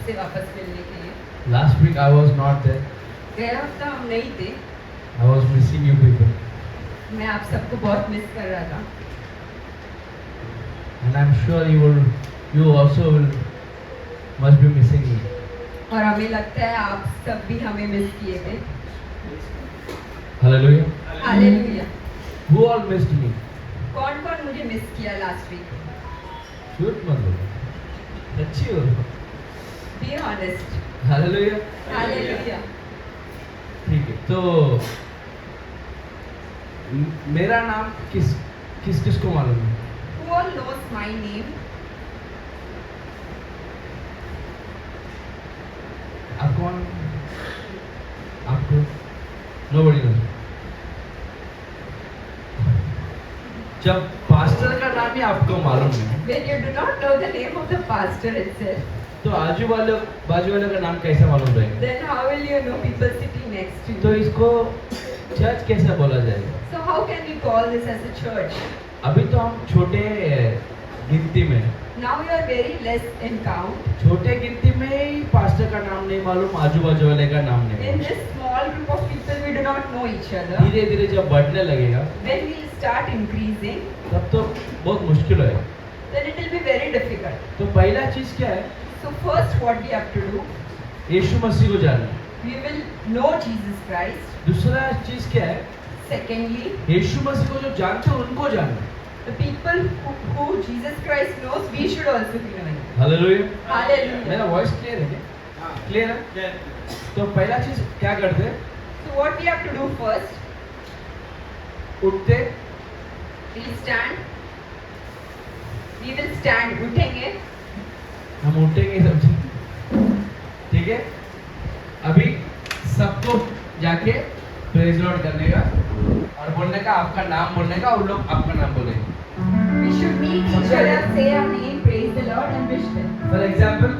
से वापस मिलने के लिए। Last week I was not there. गया हफ्ता हम नहीं थे। I was missing you people. मैं आप सबको बहुत मिस कर रहा था And I'm sure you also must be missing me. और हमें लगता है आप सब भी हमें मिस किए थे। Hallelujah. Hallelujah. Who all missed me? कौन कौन मुझे मिस किया लास्ट वीक? झूठ मत बोलो, अच्छी हो। Be honest. Hallelujah. हालेलुया। ठीक है, तो मेरा नाम किस को मालूम है? Who all knows my name? आप कौन? आपको? Nobody knows. जब पास्टर का नाम ही आपको मालूम है, When you do not know the name of the pastor itself, तो बाजू वाले का नाम कैसे मालूम रहेगा? then how will you know people sitting next to तो you? इसको चर्च कैसे बोला जाएगा? So how can we call this as a church? अभी तो हम छोटे गिनती में, Now you are very less in count. छोटे गिनती में ही पास्टर का नाम नहीं मालूम, आजू बाजू वाले का नाम नहीं In मालूम। this small group of people, we do not know each other. धीरे धीरे जब बढ़ने लगेगा, When we will start increasing, तब तो बहुत मुश्किल होगा। then it will be very difficult. तो पहला चीज क्या है? So first, what we have to do, यीशु मसीह को जानना। we will know Jesus Christ. दूसरा चीज क्या है? Secondly, यीशु मसीह को जो जानते हैं उनको जानना। the people who Jesus Christ knows, we should also be knowing. Hallelujah. Hallelujah. मेरा वॉइस क्लियर है क्या? क्लियर है? तो पहला चीज क्या करते हैं? So what we have to do first, उठते, we will stand. We will stand. उठेंगे. हम उठेंगे सब, ठीक है? अभी सबको जाके प्रेज लॉर्ड करने का और बोलने का, आपका नाम बोलने का, उन लोग आपका नाम बोलेंगे। We should meet each other, say our name, praise the Lord, and wish them. For example,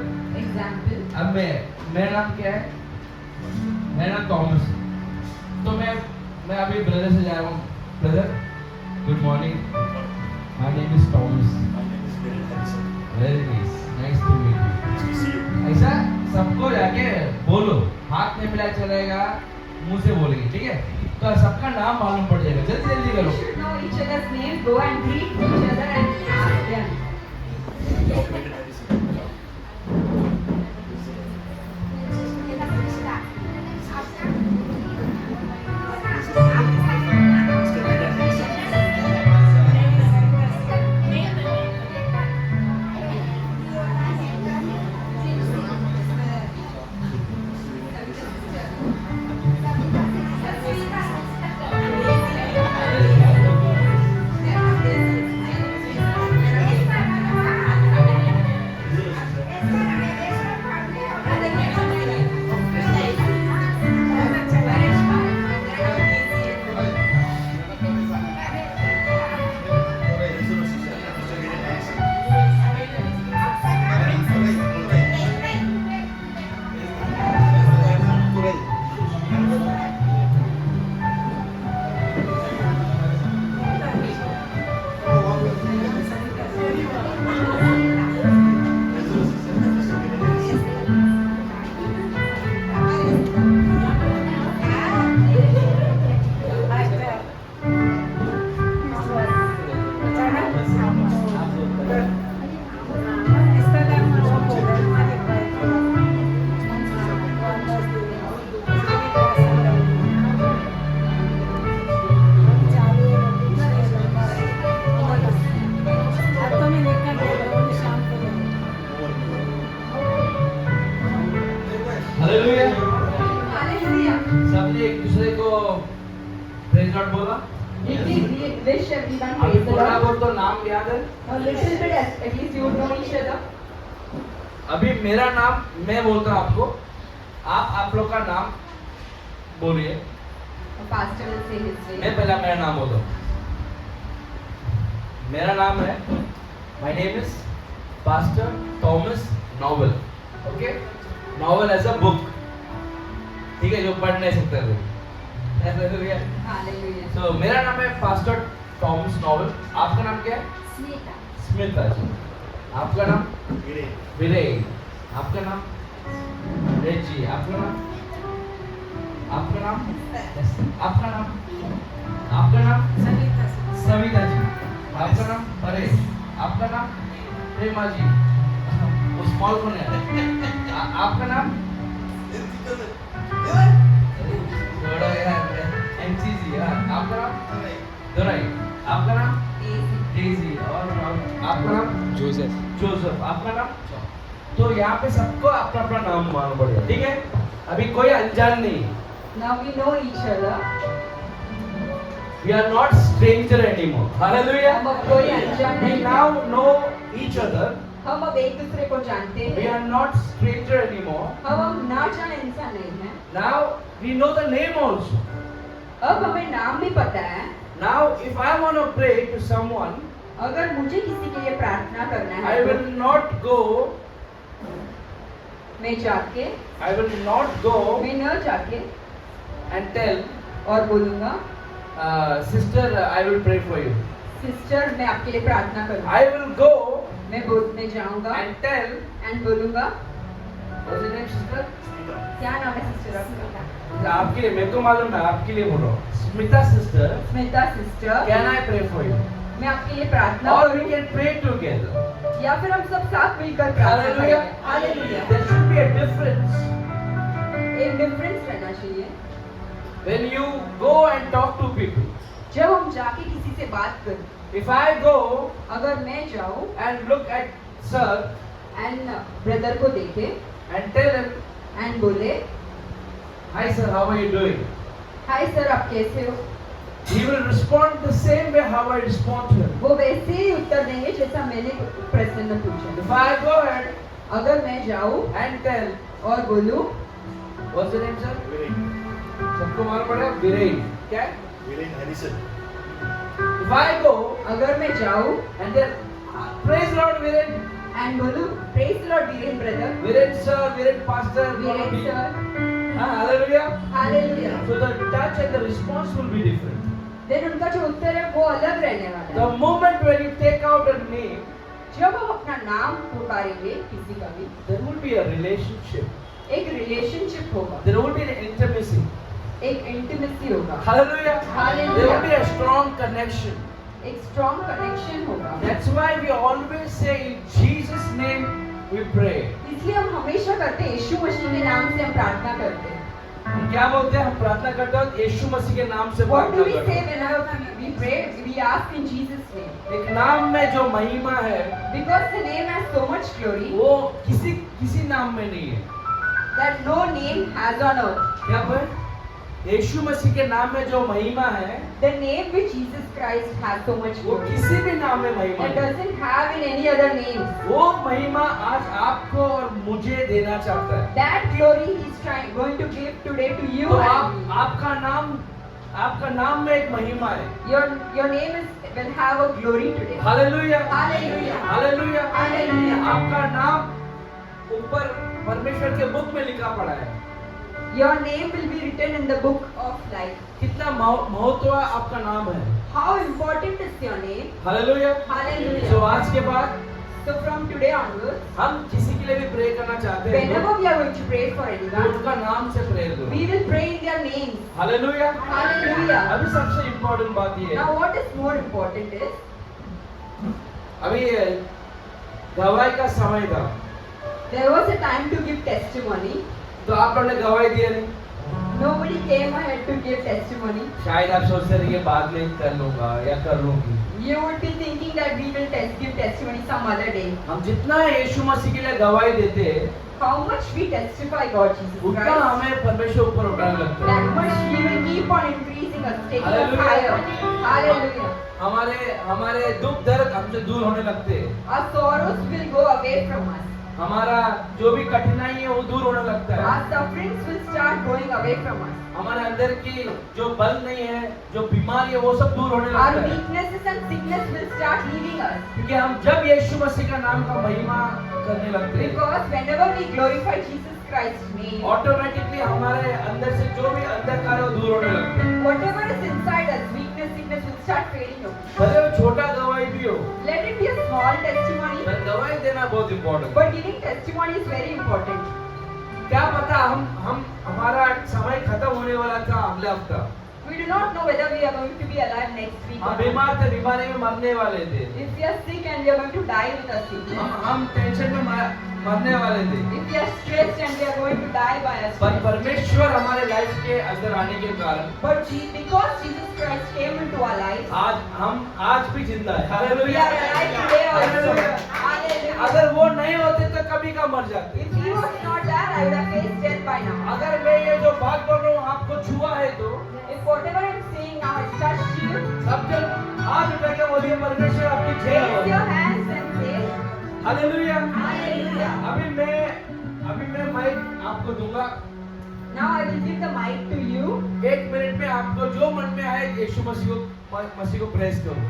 Example. अब मेरा नाम क्या है? मेरा नाम थॉमस। तो मैं अभी ब्रदर से जा रहा हूँ, brother good morning, my name is Thomas, very nice to meet you. ऐसा सबको जाके बोलो, हाथ में मिला चलेगा, मुंह से बोलेंगे, ठीक है? तो सबका नाम मालूम पड़ जाएगा। जल्दी जल्दी We करो। should know each other's name, go and greet each other and ask them. Hallelujah. Hallelujah. सबने एक दूसरे को प्रेज लॉर्ड बोला। If we wish everyone अभी praise the थोड़ा Lord, बहुत तो नाम याद है। a little bit at least you would know each other. अभी मेरा नाम मैं बोलता हूँ आपको, आप लोग का नाम बोलिए। A pastor will say his मैं name. पहला मेरा नाम बोलता हूँ। मेरा नाम है, my name is pastor Thomas Novel. Okay, Novel as a book, ठीक है, जो पढ़ नहीं सकते लोग। Hallelujah. तो मेरा नाम है पास्टर थॉमस नोवेल। आपका नाम क्या है? Smita. स्मिता जी। आपका नाम? विनय। आपका नाम? रेजी, आपका नाम? आपका नाम? आपका नाम? आपका नाम? सविता जी। आपका नाम? परेश। आपका नाम? प्रेमा जी। वो स्मॉल कौन है? आपका नाम? थोड़ा यार एमसी जी यार। आपका नाम? दोराई। आपका नाम? डेजी। और आपका नाम? जोसेफ। जोसेफ। आपका नाम? तो यहाँ पे सबको अपना अपना नाम मालूम पड़ेगा, ठीक है? अभी कोई अनजान नहीं। Now we know each other. We are not stranger anymore. Hallelujah. हम अब कोई अनजान We नहीं now हैं। know each other. हम अब एक दूसरे को जानते We हैं। are not stranger anymore. हम अब ना जाने इंसान नहीं हैं। Now we know the name also. अब हमें नाम भी पता है। Now if I want to pray to someone, अगर मुझे किसी के लिए प्रार्थना करना I है will not go. मैं जाके I will not go मैं न जाके and tell, और बोलूँगा sister, I will pray for you. Sister मैं आपके लिए प्रार्थना करूँगा। I will go मैं जाऊँगा and tell. एंड बोलूँगा What's your name, sister? क्या नाम है सिस्टर आपका? आपके लिए, मेरे को मालूम है, आपके लिए बोल रहा हूँ। Smita sister, Smita sister can I pray for you? मैं आपके लिए प्रार्थना Or we करूँ can pray together. या फिर हम सब साथ मिलकर प्रार्थना Hallelujah. करेंगे। Hallelujah. There should be a difference एक डिफरेंस रहना चाहिए when you go and talk to people. जब हम जाके किसी से बात करें। If I go अगर मैं जाऊँ and look at sir and brother को देखे and tell him, एंड बोले hi sir, how are you doing? Hi sir आप कैसे हो? He will respond the same way how I respond to him. वो वैसे ही उत्तर देंगे जैसा मैंने प्रश्न में पूछा। If I go ahead अगर मैं जाऊँ and tell, और बोलूँ what's the name sir? सबको मालूम पड़ेगा, वीरेन। क्या है? If I go अगर मैं जाऊँ and then praise Lord Viren, and बोलूँ praise Lord Viren brother Viren sir, Viren pastor, Viren sir hallelujah. Hallelujah. So the touch and the response will be different. Then उनका जो उत्तर है वो अलग रहने वाला है। The moment when you take out a name, जब हम अपना नाम पुकारेंगे किसी का भी there will be a relationship. एक रिलेशनशिप होगा, There will be an intimacy. एक इंटीमेसी होगा, Hallelujah. Hallelujah. There will be a strong connection. एक स्ट्रॉन्ग कनेक्शन होगा। That's why we always say in Jesus' name we pray. इसलिए हम हमेशा करते हैं यीशु मसीह के नाम से हम प्रार्थना करते हैं। हम क्या बोलते हैं? हम प्रार्थना करते हैं यीशु मसीह के नाम से What प्रार्थना do we करते say हैं। whenever we pray? We ask in Jesus' name. एक नाम में जो महिमा है, Because the name has so much glory वो किसी नाम में नहीं है। that no name has on earth. क्या बोले? यीशु मसीह के नाम में जो महिमा है, The name which Jesus Christ has so much वो glory. किसी भी नाम में महिमा It नहीं। doesn't have in any other names. वो महिमा आज आपको और मुझे देना चाहता है। That glory He is going to give today to you तो and me. आपका नाम में एक महिमा है। Your name will have a glory today. Hallelujah, Hallelujah. Hallelujah, Hallelujah. आपका नाम ऊपर परमेश्वर के बुक में लिखा पड़ा है। Your name will be written in the book of life. कितना महत्व आपका नाम है। How important is your name? Hallelujah. Hallelujah. तो आज के बाद So from today onwards, हम किसी के लिए भी प्रे करना चाहते हैं whenever we are going to pray for तो anyone, उनका नाम से प्रे करो। we will pray in their names. Hallelujah. Hallelujah. अभी सबसे इम्पोर्टेंट बात ये है, Now what is more important is, अभी गवाही का समय था, there was a time to give testimony. तो आप लोगों ने गवाही दिया नहीं। Nobody came ahead to give testimony. शायद आप सोचते रहे कि बाद में कर लूंगा या कर लूंगी। You would be thinking that we will give testimony some other day. हम जितना यीशु मसीह के लिए गवाही देते हैं, How much we testify God Jesus उतना Christ, हमें परमेश्वर ऊपर उठाने लगता that है। much He will keep on increasing us, taking us Hallelujah. higher. Hallelujah. हमारे दुख दर्द हमसे दूर होने लगते हैं। Our sorrows will go away from us. हमारा जो भी कठिनाई है वो दूर होने लगता है। Our sufferings will start going away from us. हमारे अंदर की जो बल नहीं है, जो बीमारी है, वो सब दूर होने Our लगता है। weaknesses and sickness will start leaving us. क्योंकि हम जब यीशु मसीह का नाम का महिमा करने लगते हैं, Because whenever we glorify Jesus Christ's name, automatically हमारे अंदर से जो भी अंधकार है वो दूर होने लगता है। whatever is inside us, weakness, sickness will start fading away. भले वो छोटा गवाही भी हो, Let it be a small testimony, पर गवाही देना बहुत इम्पोर्टेंट है। but giving testimony is very important. क्या पता हम हमारा समय खत्म होने वाला था अगले हफ्ता। We do not know whether we are going to be alive next week. हम or not. बीमार थे, बीमारी में मरने वाले थे। If we are sick and we are going to die with a sickness. हम टेंशन में मरने वाले थे। If we are stressed and we are going to die by a पर stress. परमेश्वर हमारे लाइफ के अंदर आने के कारण But because Jesus Christ came into our lives, हम आज भी जिंदा है। we hallelujah. are alive today also. Hallelujah. Hallelujah. अगर वो नहीं होते तो कभी का मर जाते। If he was not there, I would have faced death by now. अगर मैं ये जो बात बोल रहा हूँ आपको छुआ है तो If whatever I'm saying now has touched you, सब जन हाथ उठा के बोलिए परमेश्वर आपकी जय raise your हो। hands and say, hallelujah. Hallelujah. अभी मैं माइक आपको दूंगा। Now I will give the mic to you. 1 minute में आपको जो मन में आए यीशु मसीह को प्रेस करो।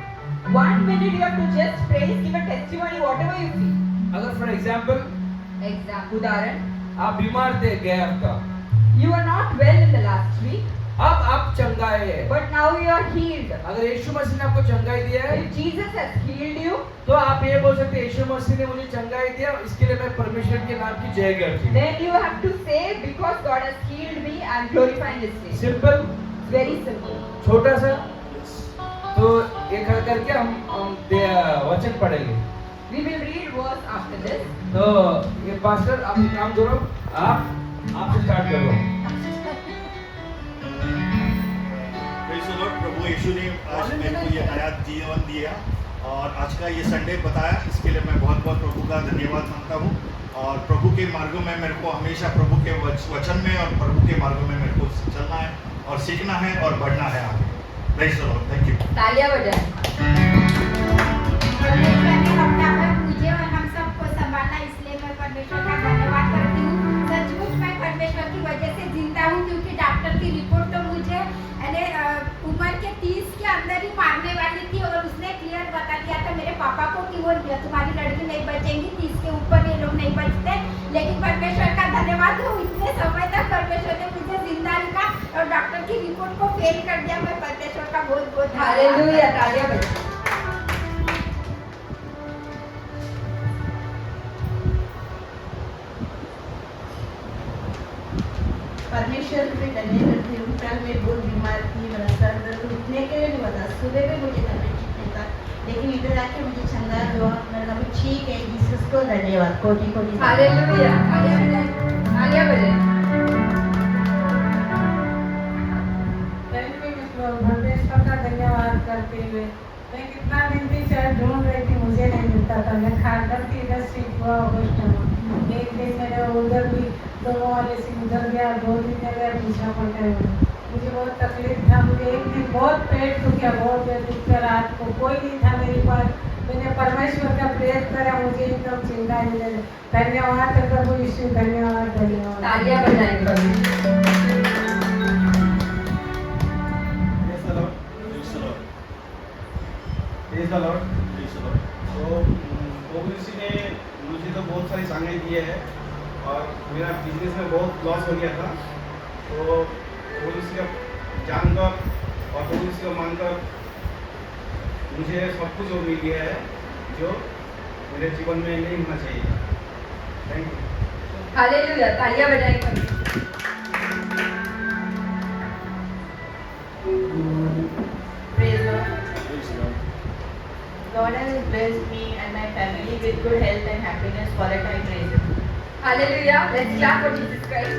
1 minute you have to just praise, give a testimony, whatever you feel. अगर फॉर एग्जाम्पल उदाहरण, आप बीमार थे गए हफ्ता, you were not well in the last week, अब आप चंगाए हैं। but now you are healed. अगर यीशु मसीह ने आपको चंगाई दिया है If Jesus has healed you, तो आप ये बोल सकते हैं यीशु मसीह ने मुझे चंगाई दिया, इसके लिए मैं परमेश्वर के नाम की जय करती हूँ। then you have to say, because God has healed me, I am glorifying His name. Simple, Very simple. छोटा सा। तो ये कर करके हम वचन पढ़ेंगे। We will read verse after this. तो ये पास्टर आप काम करो, आप स्टार्ट करो। Praise the Lord. प्रभु यीशु ने आज मेरे को ये नया जीवन दिया और आज का ये संडे बताया, इसके लिए मैं बहुत बहुत प्रभु का धन्यवाद मानता हूँ। और प्रभु के मार्गों में मेरे को हमेशा प्रभु के वचन में और प्रभु के मार्गों में मेरे को चलना है और सीखना है और बढ़ना है आगे। Praise the Lord. Thank you. तालियां बजाएं। परमेश्वर ने हफ्ता भर मुझे और हम सबको संभाला, इसलिए मैं परमेश्वर का धन्यवाद करती हूँ। सचमुच मैं परमेश्वर की वजह से जिंदा हूँ, क्योंकि डॉक्टर की रिपोर्ट तो मुझे उम्र के 30 के अंदर ही मारने वाली थी और उसने क्लियर बता दिया था मेरे पापा को कि वो तुम्हारी लड़की नहीं बचेंगी, 30 के ऊपर ये लोग नहीं बचते। लेकिन परमेश्वर का धन्यवाद हो, इतने समय तक परमेश्वर ने मुझे जिंदा रखा और डॉक्टर की रिपोर्ट को फेल कर दिया। मैं परमेश्वर का बहुत बहुत हालेलुया, तालियां बजाएं। परमेश्वर पे धन्यवाद करती हूँ। कल मैं बहुत बीमार थी, मेरा सर दर्द उठने के लिए नहीं बता, सुबह में मुझे तबीयत ठीक नहीं था, लेकिन इधर आके मुझे चंगा हुआ। मेरा नाम ठीक है, जीसस को धन्यवाद, कोटि कोटि। हालेलुया, तालियां बजाएं। तालियां बजाएं। परमेश्वर का धन्यवाद करते हुए मैं कितना दिन थी चाहे ढूंढ रही थी, मुझे नहीं मिलता था। मैं खाकर थी, इधर शिफ्ट हुआ अगस्त में। एक दिन मेरे उधर भी दोनों वाले से उधर गया, 2 दिन मेरे पीछा पड़ता है। मुझे बहुत तकलीफ था, मुझे एक दिन बहुत पेट दुखा, बहुत पेट दुखा। रात को कोई नहीं था मेरे पास, मैंने परमेश्वर का प्रेयर करा, मुझे एकदम चिंता मिले। धन्यवाद प्रभु यीशु, धन्यवाद धन्यवाद। तालियां बजाएं। Praise the Lord. Praise the Lord. तो प्रभु यीशु ने मुझे तो बहुत सारी सांगें दी है और मेरा बिजनेस में बहुत लॉस हो गया था। तो प्रभु यीशु का जानकर और प्रभु यीशु का मानकर मुझे सब कुछ वो मिल गया है जो मेरे जीवन में नहीं होना चाहिए। Thank you. हालेलुया, तालियां बजाएं। Praise the Lord. God has blessed me and my family with good health and happiness, for that I praise Him. Hallelujah. Let's clap for Jesus Christ.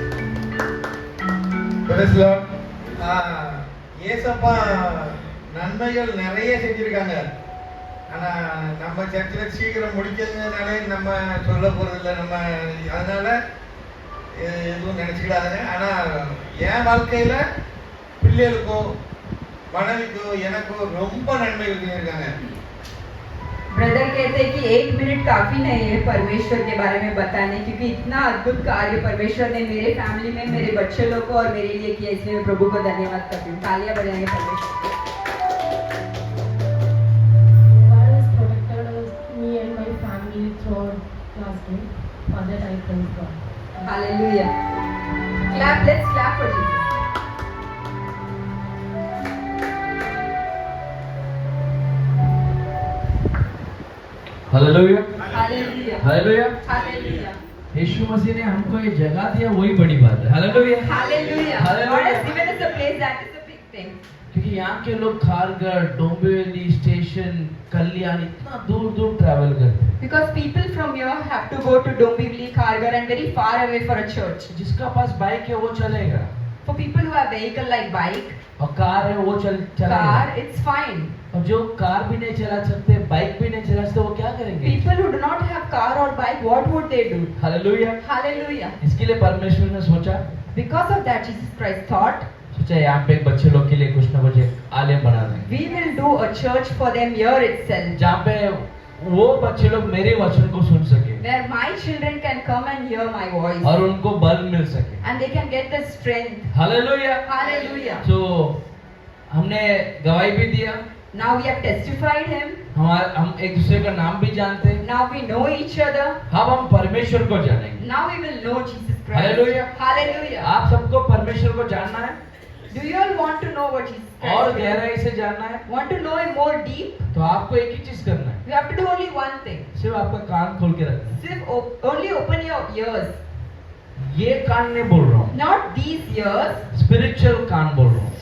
Praise the Lord. ஏசப்பா நன்மைகள் நிறைய செஞ்சிருக்காங்க. ஆனா நம்ம சர்ச்சில் சீக்கிரம் முடிக்கிறதுனாலே நம்ம சொல்ல போறதில்லை. நம்ம அதனால எதுவும் நினைச்சுக்கிடாதுங்க. ஆனா என் வாழ்க்கையில பிள்ளைகளுக்கோ மனைவிக்கோ எனக்கோ ரொம்ப நன்மைகள் செஞ்சிருக்காங்க. ब्रदर कहते हैं कि 1 मिनट काफी नहीं है परमेश्वर के बारे में बताने, क्योंकि इतना अद्भुत कार्य परमेश्वर ने मेरे फैमिली में, मेरे बच्चे लोग को और मेरे लिए किया, इसलिए मैं प्रभु को धन्यवाद करती हूँ। तालियां बजाएंगे परमेश्वर को। God has protected me and my family throughout last week. For that I thank God. Hallelujah. Clap, let's clap for Jesus. Hallelujah. Hallelujah. Hallelujah. Hallelujah. यीशु मसीह ने हमको ये जगह दिया, वही बड़ी बात है। Hallelujah. Hallelujah. Hallelujah. God has given us a place, that is a big thing. क्योंकि यहाँ के लोग खारगढ़, डोंबिवली स्टेशन, कल्याण इतना दूर दूर ट्रैवल करते हैं। Because people from here have to go to Dombivli, Kharghar and very far away for a church. जिसका पास बाइक है वो चलेगा, For people who have vehicle like bike, और कार है वो चलेगा। car, it's fine. और जो कार भी नहीं चला सकते, बाइक भी नहीं चला सकते, वो क्या करेंगे? People who do not have car or bike, what would they do? Hallelujah. Hallelujah. इसके लिए परमेश्वर ने सोचा Because of that, Jesus Christ thought, यहाँ पे एक बच्चे लोग के लिए कुछ ना कुछ एक आलय बना देंगे, we will do a church for them here itself, जहाँ पे वो बच्चे लोग मेरे वचन को सुन सके where my children can come and hear my voice, और उनको बल मिल सके। and they can get the strength. Hallelujah. Hallelujah. तो हमने गवाही भी दिया, Now we have testified Him. हम एक दूसरे का नाम भी जानते हैं। Now we know each other. अब हम परमेश्वर को जानेंगे। Now we will know Jesus Christ. Hallelujah. Hallelujah. आप सबको परमेश्वर को जानना है Do you all want to know what Jesus Christ और is? गहराई से जानना है, Want to know Him more deep? तो आपको एक ही चीज करना है, You have to do only one thing. सिर्फ आपका कान खोल के रखना है। Sift, only open your ears. ये कान नहीं बोल रहा हूँ, Not these ears. स्पिरिचुअल कान बोल रहा हूँ।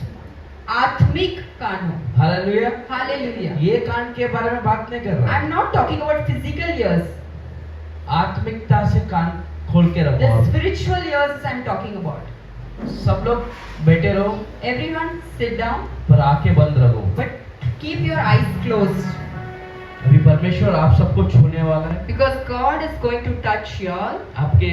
आत्मिक कान हो. हालेलुया। Hallelujah. ये कान के बारे में बात नहीं कर रहा, I'm not talking about physical ears. आत्मिकता से कान खोल के The रखो। spiritual ears I'm talking about. सब लोग बैठे रहो, Everyone sit down, पर आंखें बंद रखो। but keep your eyes closed. अभी परमेश्वर आप सबको छूने वाला है, Because God is going to touch you all. आपके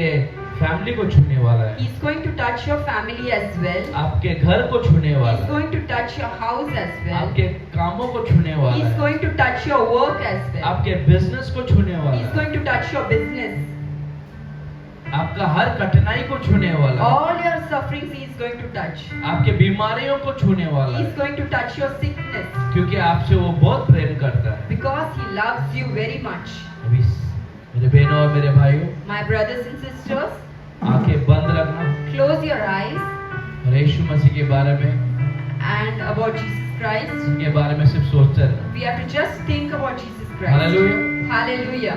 फैमिली को छूने वाला है, He's going to touch your family as well. आपके घर को छूने वाला He's है, going to touch your house as well. आपके कामों को छूने वाला He's है, going to touch your work as well. आपके बिजनेस को छूने वाला He's है, going to touch your business. आपका हर कठिनाई को छूने वाला है, All your sufferings He is going to touch. आपके बीमारियों को छूने वाला He है, is going to touch your sickness. क्योंकि आपसे वो बहुत प्रेम करता है। Because He loves you very much. अभी मेरे बहनों और मेरे भाइयों, My brothers and sisters, आंखें बंद रखना close your eyes और यीशु मसीह के बारे में, and about Jesus Christ. उनके बारे में सिर्फ सोचते रहना। We have to just think about Jesus Christ. Hallelujah. Hallelujah.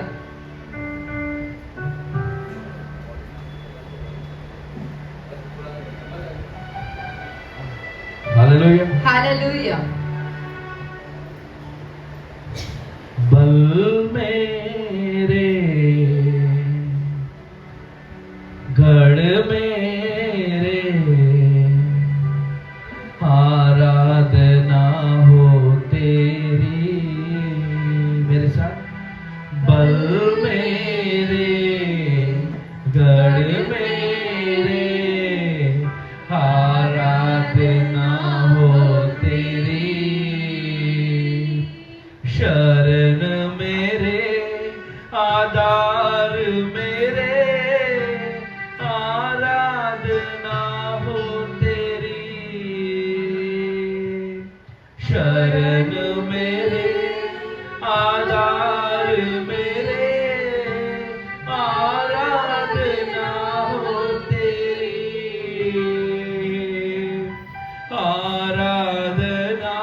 Hallelujah. Hallelujah. बल मेरे गढ़ मेरे आराधना हो तेरी, मेरे साथ, बल मेरे गढ़ मेरे आराधना हो तेरी, शरण मेरे आधार मेरे आराधना हो तेरी, शरण मेरे आधार मेरे आराधना हो तेरी, आराधना।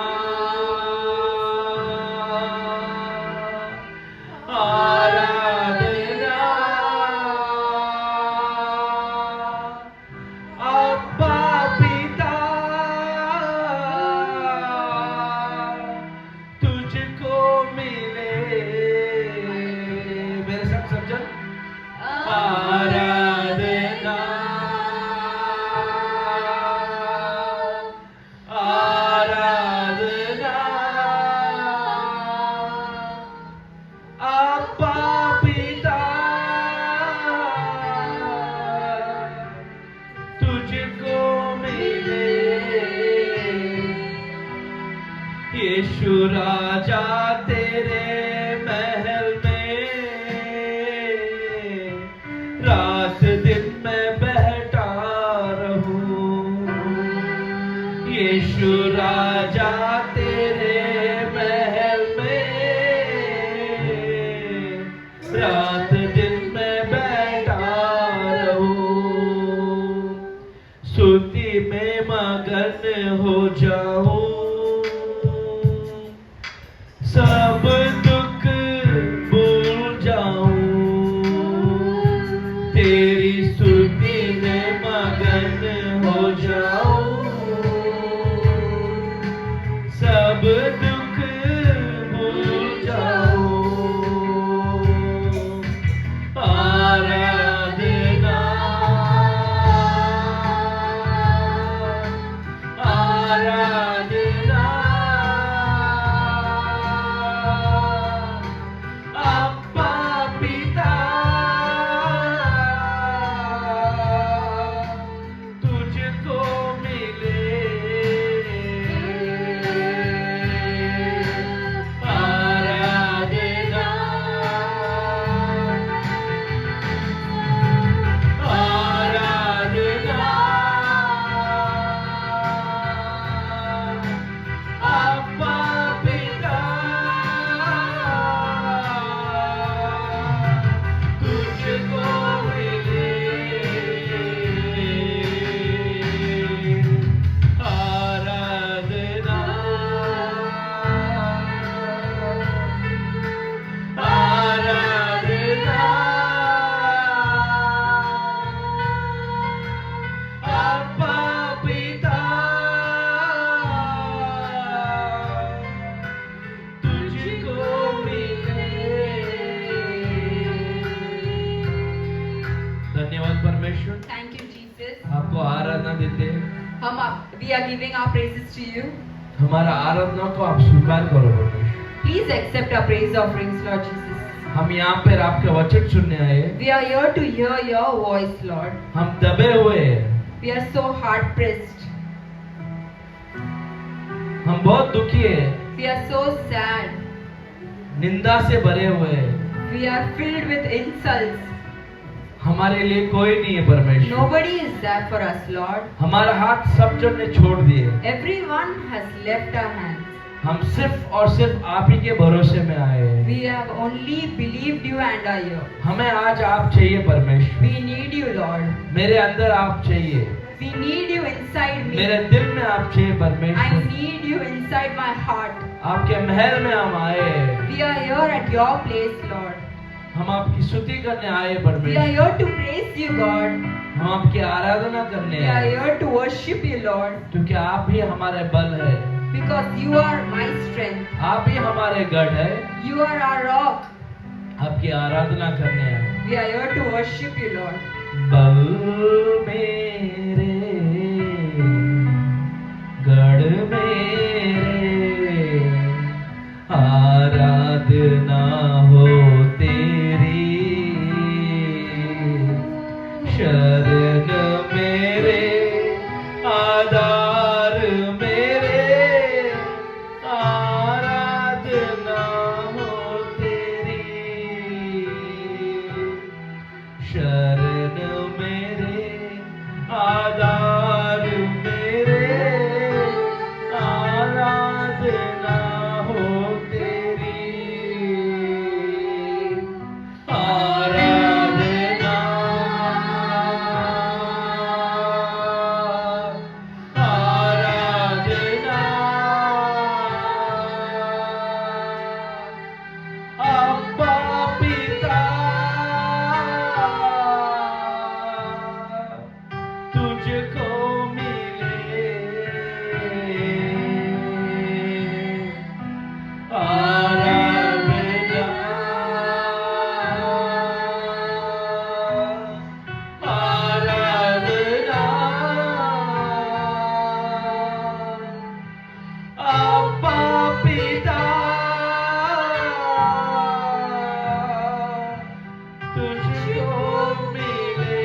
परमेश्वर, Thank you, Jesus. आपको आराधना देते हैं। We are giving our praises to you. हमारा आराधना को आप स्वीकार करो परमेश्वर। Please accept our praise offerings, Lord Jesus. हम यहाँ पर आपके वचन सुनने आए हैं। We are here to hear your voice, Lord. हम दबे हुए हैं, We are so hard pressed. हम बहुत दुखी हैं, We are so sad. निंदा से भरे हुए हैं। We are filled with insults. हमारे लिए कोई नहीं है परमेश्वर। Nobody is there for us, Lord. हमारा हाथ सब जन ने छोड़ दिए। Everyone has left our hands. हम सिर्फ और सिर्फ आप ही के भरोसे में आए हैं। We have only believed you and are here. हमें आज आप चाहिए परमेश्वर। We need you, Lord. मेरे अंदर आप चाहिए, We need you inside me. मेरे दिल में आप चाहिए I परमेश्वर। need you inside my heart. आपके महल में हम आए हैं। We are here at your place, Lord. हम आपकी स्तुति करने आए We are परमेश्वर। here to praise you, God. हम आपकी आराधना करने We are आए, here to worship you, Lord. क्योंकि आप ही हमारे बल है, Because you are my strength. आप ही हमारे गढ़ है। You are our rock. आपकी आराधना करने आए। We are here to worship you, Lord. बल मेरे, गढ़ मेरे, आराधना हो तेरी। शरण मेरे, आधार मेरे, आराधना हो तेरी। शरण मेरे, आधार मेरे, आराधना हो तेरी। आराधना, आराधना। अब्बा पिता, तुझको मिले आराधना, आराधना। अब्बा पिता, तुझको मिले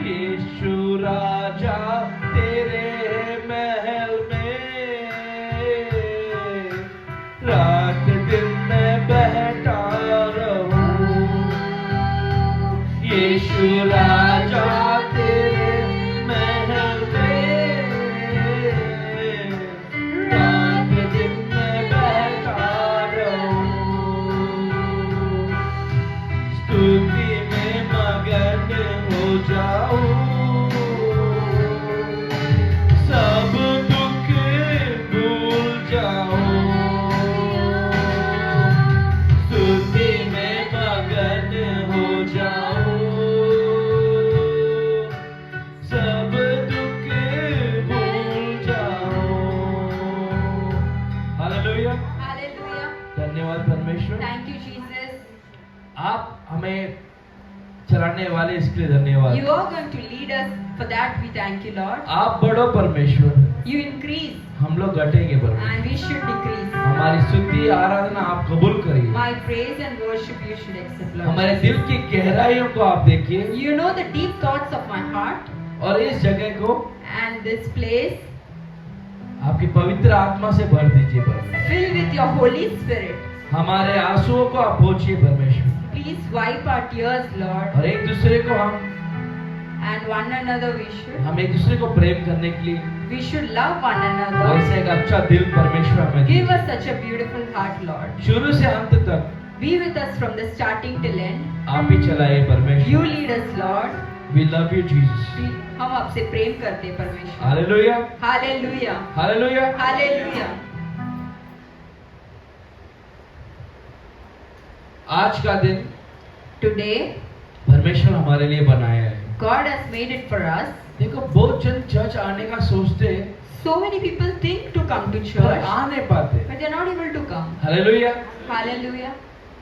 यीशु राजा तेरे महल में। रात दिन मैं बैठा रहूं, यीशु राजा तेरे महल में। रात दिन मैं बैठा रहूं, स्तुति में मगन हो जाऊं। सब दुख भूल जाऊं, स्तुति में मगन हो जाऊं। सब दुख भूल जाऊं। हालेलुया। Hallelujah. धन्यवाद परमेश्वर। Thank you, Jesus. आप हमें चलाने वाले इसके लिए धन्यवाद। You are going to lead us. For that we thank you, Lord. आप बड़ो परमेश्वर, You increase हम लोग घटेंगे परमेश्वर। and we should decrease. हमारी स्तुति आराधना आप कबूल करिए। My praise and worship you should accept, Lord. हमारे दिल की गहराइयों को आप देखिए You know the deep thoughts of my heart और इस जगह को and this place. आपकी पवित्र आत्मा से भर दीजिए परमेश्वर। Fill with your Holy Spirit. हमारे आंसुओं को आप पोंछिए परमेश्वर, Please wipe our tears, Lord. और एक दूसरे को And one another हम एक दूसरे को प्रेम करने के लिए we should love one another. वैसे एक अच्छा दिल परमेश्वर हमें Give दीजिए। us such a beautiful heart, Lord. शुरू से अंत तक Be with us from the starting till end. आप ही चलाए You परमेश्वर। lead us, Lord. We love you Jesus। हम आपसे प्रेम करते हैं परमेश्वर। Hallelujah, Hallelujah. हालेलुया। Hallelujah. आज का दिन Today, परमेश्वर हमारे लिए बनाया है। God has made it for us. देखो बहुत जन चर्च आने का सोचते हैं So many people think to come to पर church, आ नहीं पाते। but they're not able to come. Hallelujah. Hallelujah.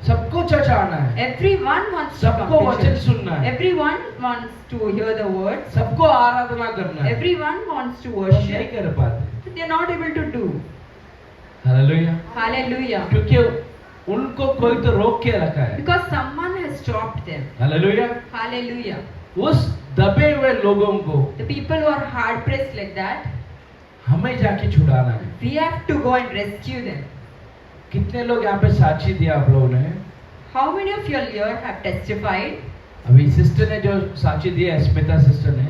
सबको चर्च आना है, Everyone wants to come सबको to वचन church. सुनना है, Everyone wants to hear the word. सबको आराधना करना है। Everyone wants to वो नहीं worship. कर पाते। But they are not able to do. Hallelujah. Hallelujah. क्योंकि उनको कोई तो रोक के रखा है। Because someone has stopped them. Hallelujah. Hallelujah. उस दबे हुए लोगों को The people who are hard pressed like that, हमें जाके छुड़ाना है। we have to go and rescue them. कितने लोग यहाँ पे साक्षी दिया आप लोगों ने? How many of you all here have testified? अभी सिस्टर ने जो साक्षी दिया, स्मिता सिस्टर ने,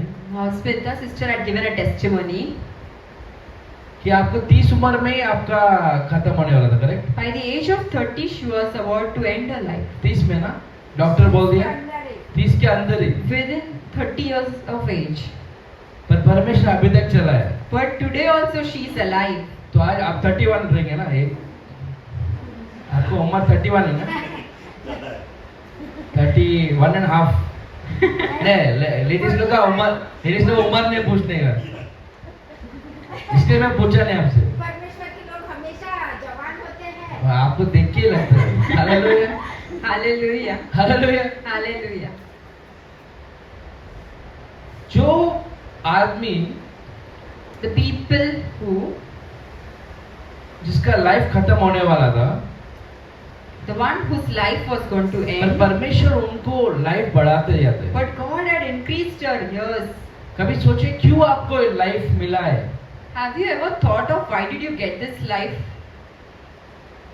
Smita sister had given a testimony. कि आपको 30 उम्र में ही आपका खत्म होने वाला था, correct? By the age of 30, she was about to end her life. 30 में ना? डॉक्टर बोल दिया 30 के अंदर ही। Within 30 years of age. पर परमेश्वर अभी तक चला है। But today also she is alive. तो आज आप 31 रहेंगे ना? एक आपको उम्र 31 है ना? 31 and half। नहीं, लेडीज लोग का उम्र नहीं पूछने का, इसलिए मैं पूछा नहीं आपसे। परमेश्वर के लोग हमेशा जवान होते हैं। आपको देख के ही लगता है। Hallelujah, Hallelujah. हालेलुया। Hallelujah. जो आदमी, The people who, जिसका लाइफ खत्म होने वाला था, the one whose life was going to पर end, परमेश्वर उनको लाइफ बढ़ाते जाते हैं। but God had increased her years. कभी सोचे क्यों आपको लाइफ मिला है? Have you ever thought of why did you get this life?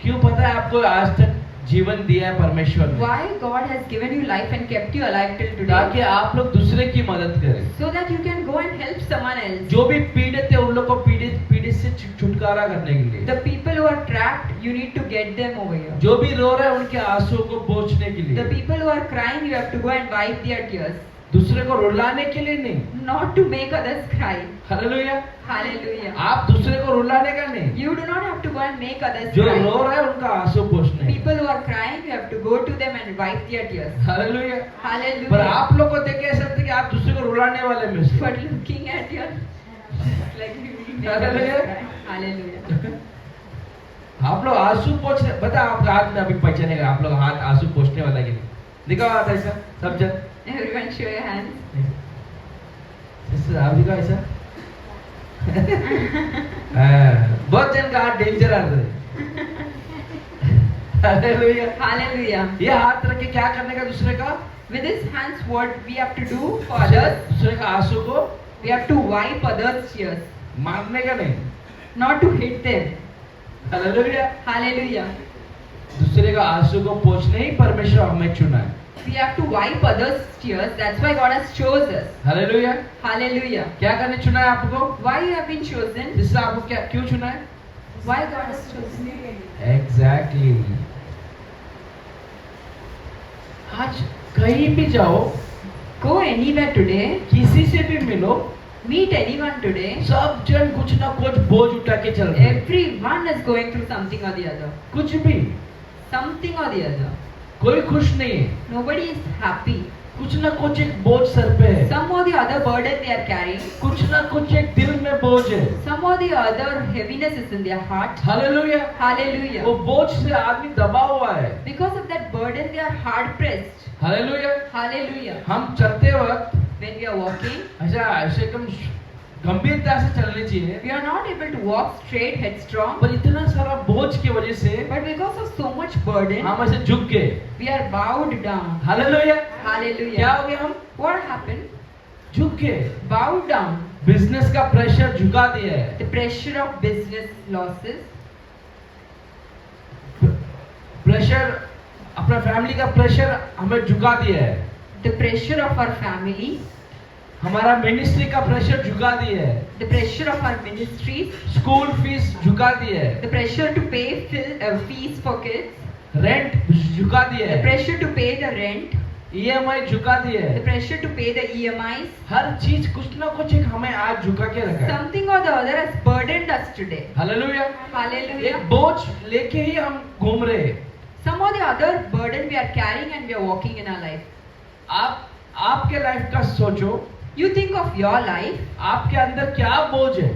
क्यों पता है आपको आज तक जीवन दिया है परमेश्वर ने? Why God has given you life and kept you alive till ताकि today? आप लोग दूसरे की मदद करें। So that you can go and help someone else. जो भी पीड़ित है उन लोग को पीड़ित से छुटकारा करने के लिए। The people who are trapped, you need to get them over here. जो भी रो रहे हैं उनके आंसुओं को पोंछने के The लिए। people who are crying, you have to go and wipe their tears. दूसरे को रुलाने के लिए नहीं। Not to make others cry. Hallelujah. Hallelujah. आप दूसरे को रुलाने का नहीं। You do not have to go and make others जो cry. रो रहा है उनका आंसू पोंछने। People who are crying, you have to go to them and wipe their tears. Hallelujah. पर Hallelujah. आप लोग को देख के ऐसा लगता है कि आप दूसरे को रुलाने वाले में से। But looking at your, like you will make Hallelujah. others cry. Hallelujah. आप लोग आंसू पोंछने, बता आपका हाथ में अभी पहचानेगा आप लोग हाथ आंसू पोंछने वाला कि नहीं? दिखाओ हाथ ऐसा, सब जन। Everyone show your hands. Sister आप दिखाओ ऐसा। बहुत जन का हाथ डेंजर आ रहा है। हालेलुया। Hallelujah. ये हाथ रख के क्या करने का दूसरे का? With his hands, what we have to do for others, दूसरे का आंसू को we have to wipe others' tears, मारने का नहीं। not to hit them. Hallelujah. Hallelujah. दूसरे का आंसू को पोंछने ही परमेश्वर हमें चुना है। We have to wipe others' tears. That's why God has chosen us. Hallelujah. Hallelujah. क्या करने चुना है आपको? Why you have been chosen? जिससे आपको क्या क्यों चुना है? Why God has chosen you? Exactly. आज कहीं भी जाओ, Go anywhere today, किसी से भी मिलो, meet anyone today. सब जन कुछ ना कुछ बोझ उठा के चल रहे हैं। Everyone is going through something or the other. कुछ भी, Something or the other. कोई खुश नहीं है। Nobody is happy. कुछ ना कुछ एक बोझ सर पे है। Some or the other burden they are carrying. कुछ ना कुछ एक दिल में बोझ है। Some or the other heaviness is in their heart. Hallelujah. Hallelujah. वो बोझ से आदमी दबा हुआ है। Because of that burden, they are hard pressed. Hallelujah. Hallelujah. हम चलते वक्त When we are walking, ऐसे एकदम गंभीरता से चलनी चाहिए, we are not able to walk straight, headstrong. पर इतना सारा बोझ की वजह से But because of so much burden, हम ऐसे झुक गए। we are bowed down. Hallelujah. क्या Hallelujah. हो गया? हम What happened? झुक गए। Bowed down. बिजनेस का प्रेशर झुका दिया है। The pressure of business losses, pressure, अपना फैमिली का प्रेशर हमें झुका दिया है। the pressure of our family, हमारा मिनिस्ट्री का प्रेशर झुका दिया है। the pressure of our ministries, school fees झुका दिया है। the pressure to pay fees for kids, rent झुका दिया the है। pressure to pay the rent, EMI झुका दिया the है। pressure to pay the EMIs. हर चीज कुछ ना कुछ एक हमें आज झुका के रखा है। Something or the other has burdened us today. Hallelujah. Hallelujah. एक बोझ लेके ही हम घूम रहे हैं। Some or the other burden we are carrying and we are walking in our life. आपके लाइफ का सोचो, You think of your life. आपके अंदर क्या बोझ है?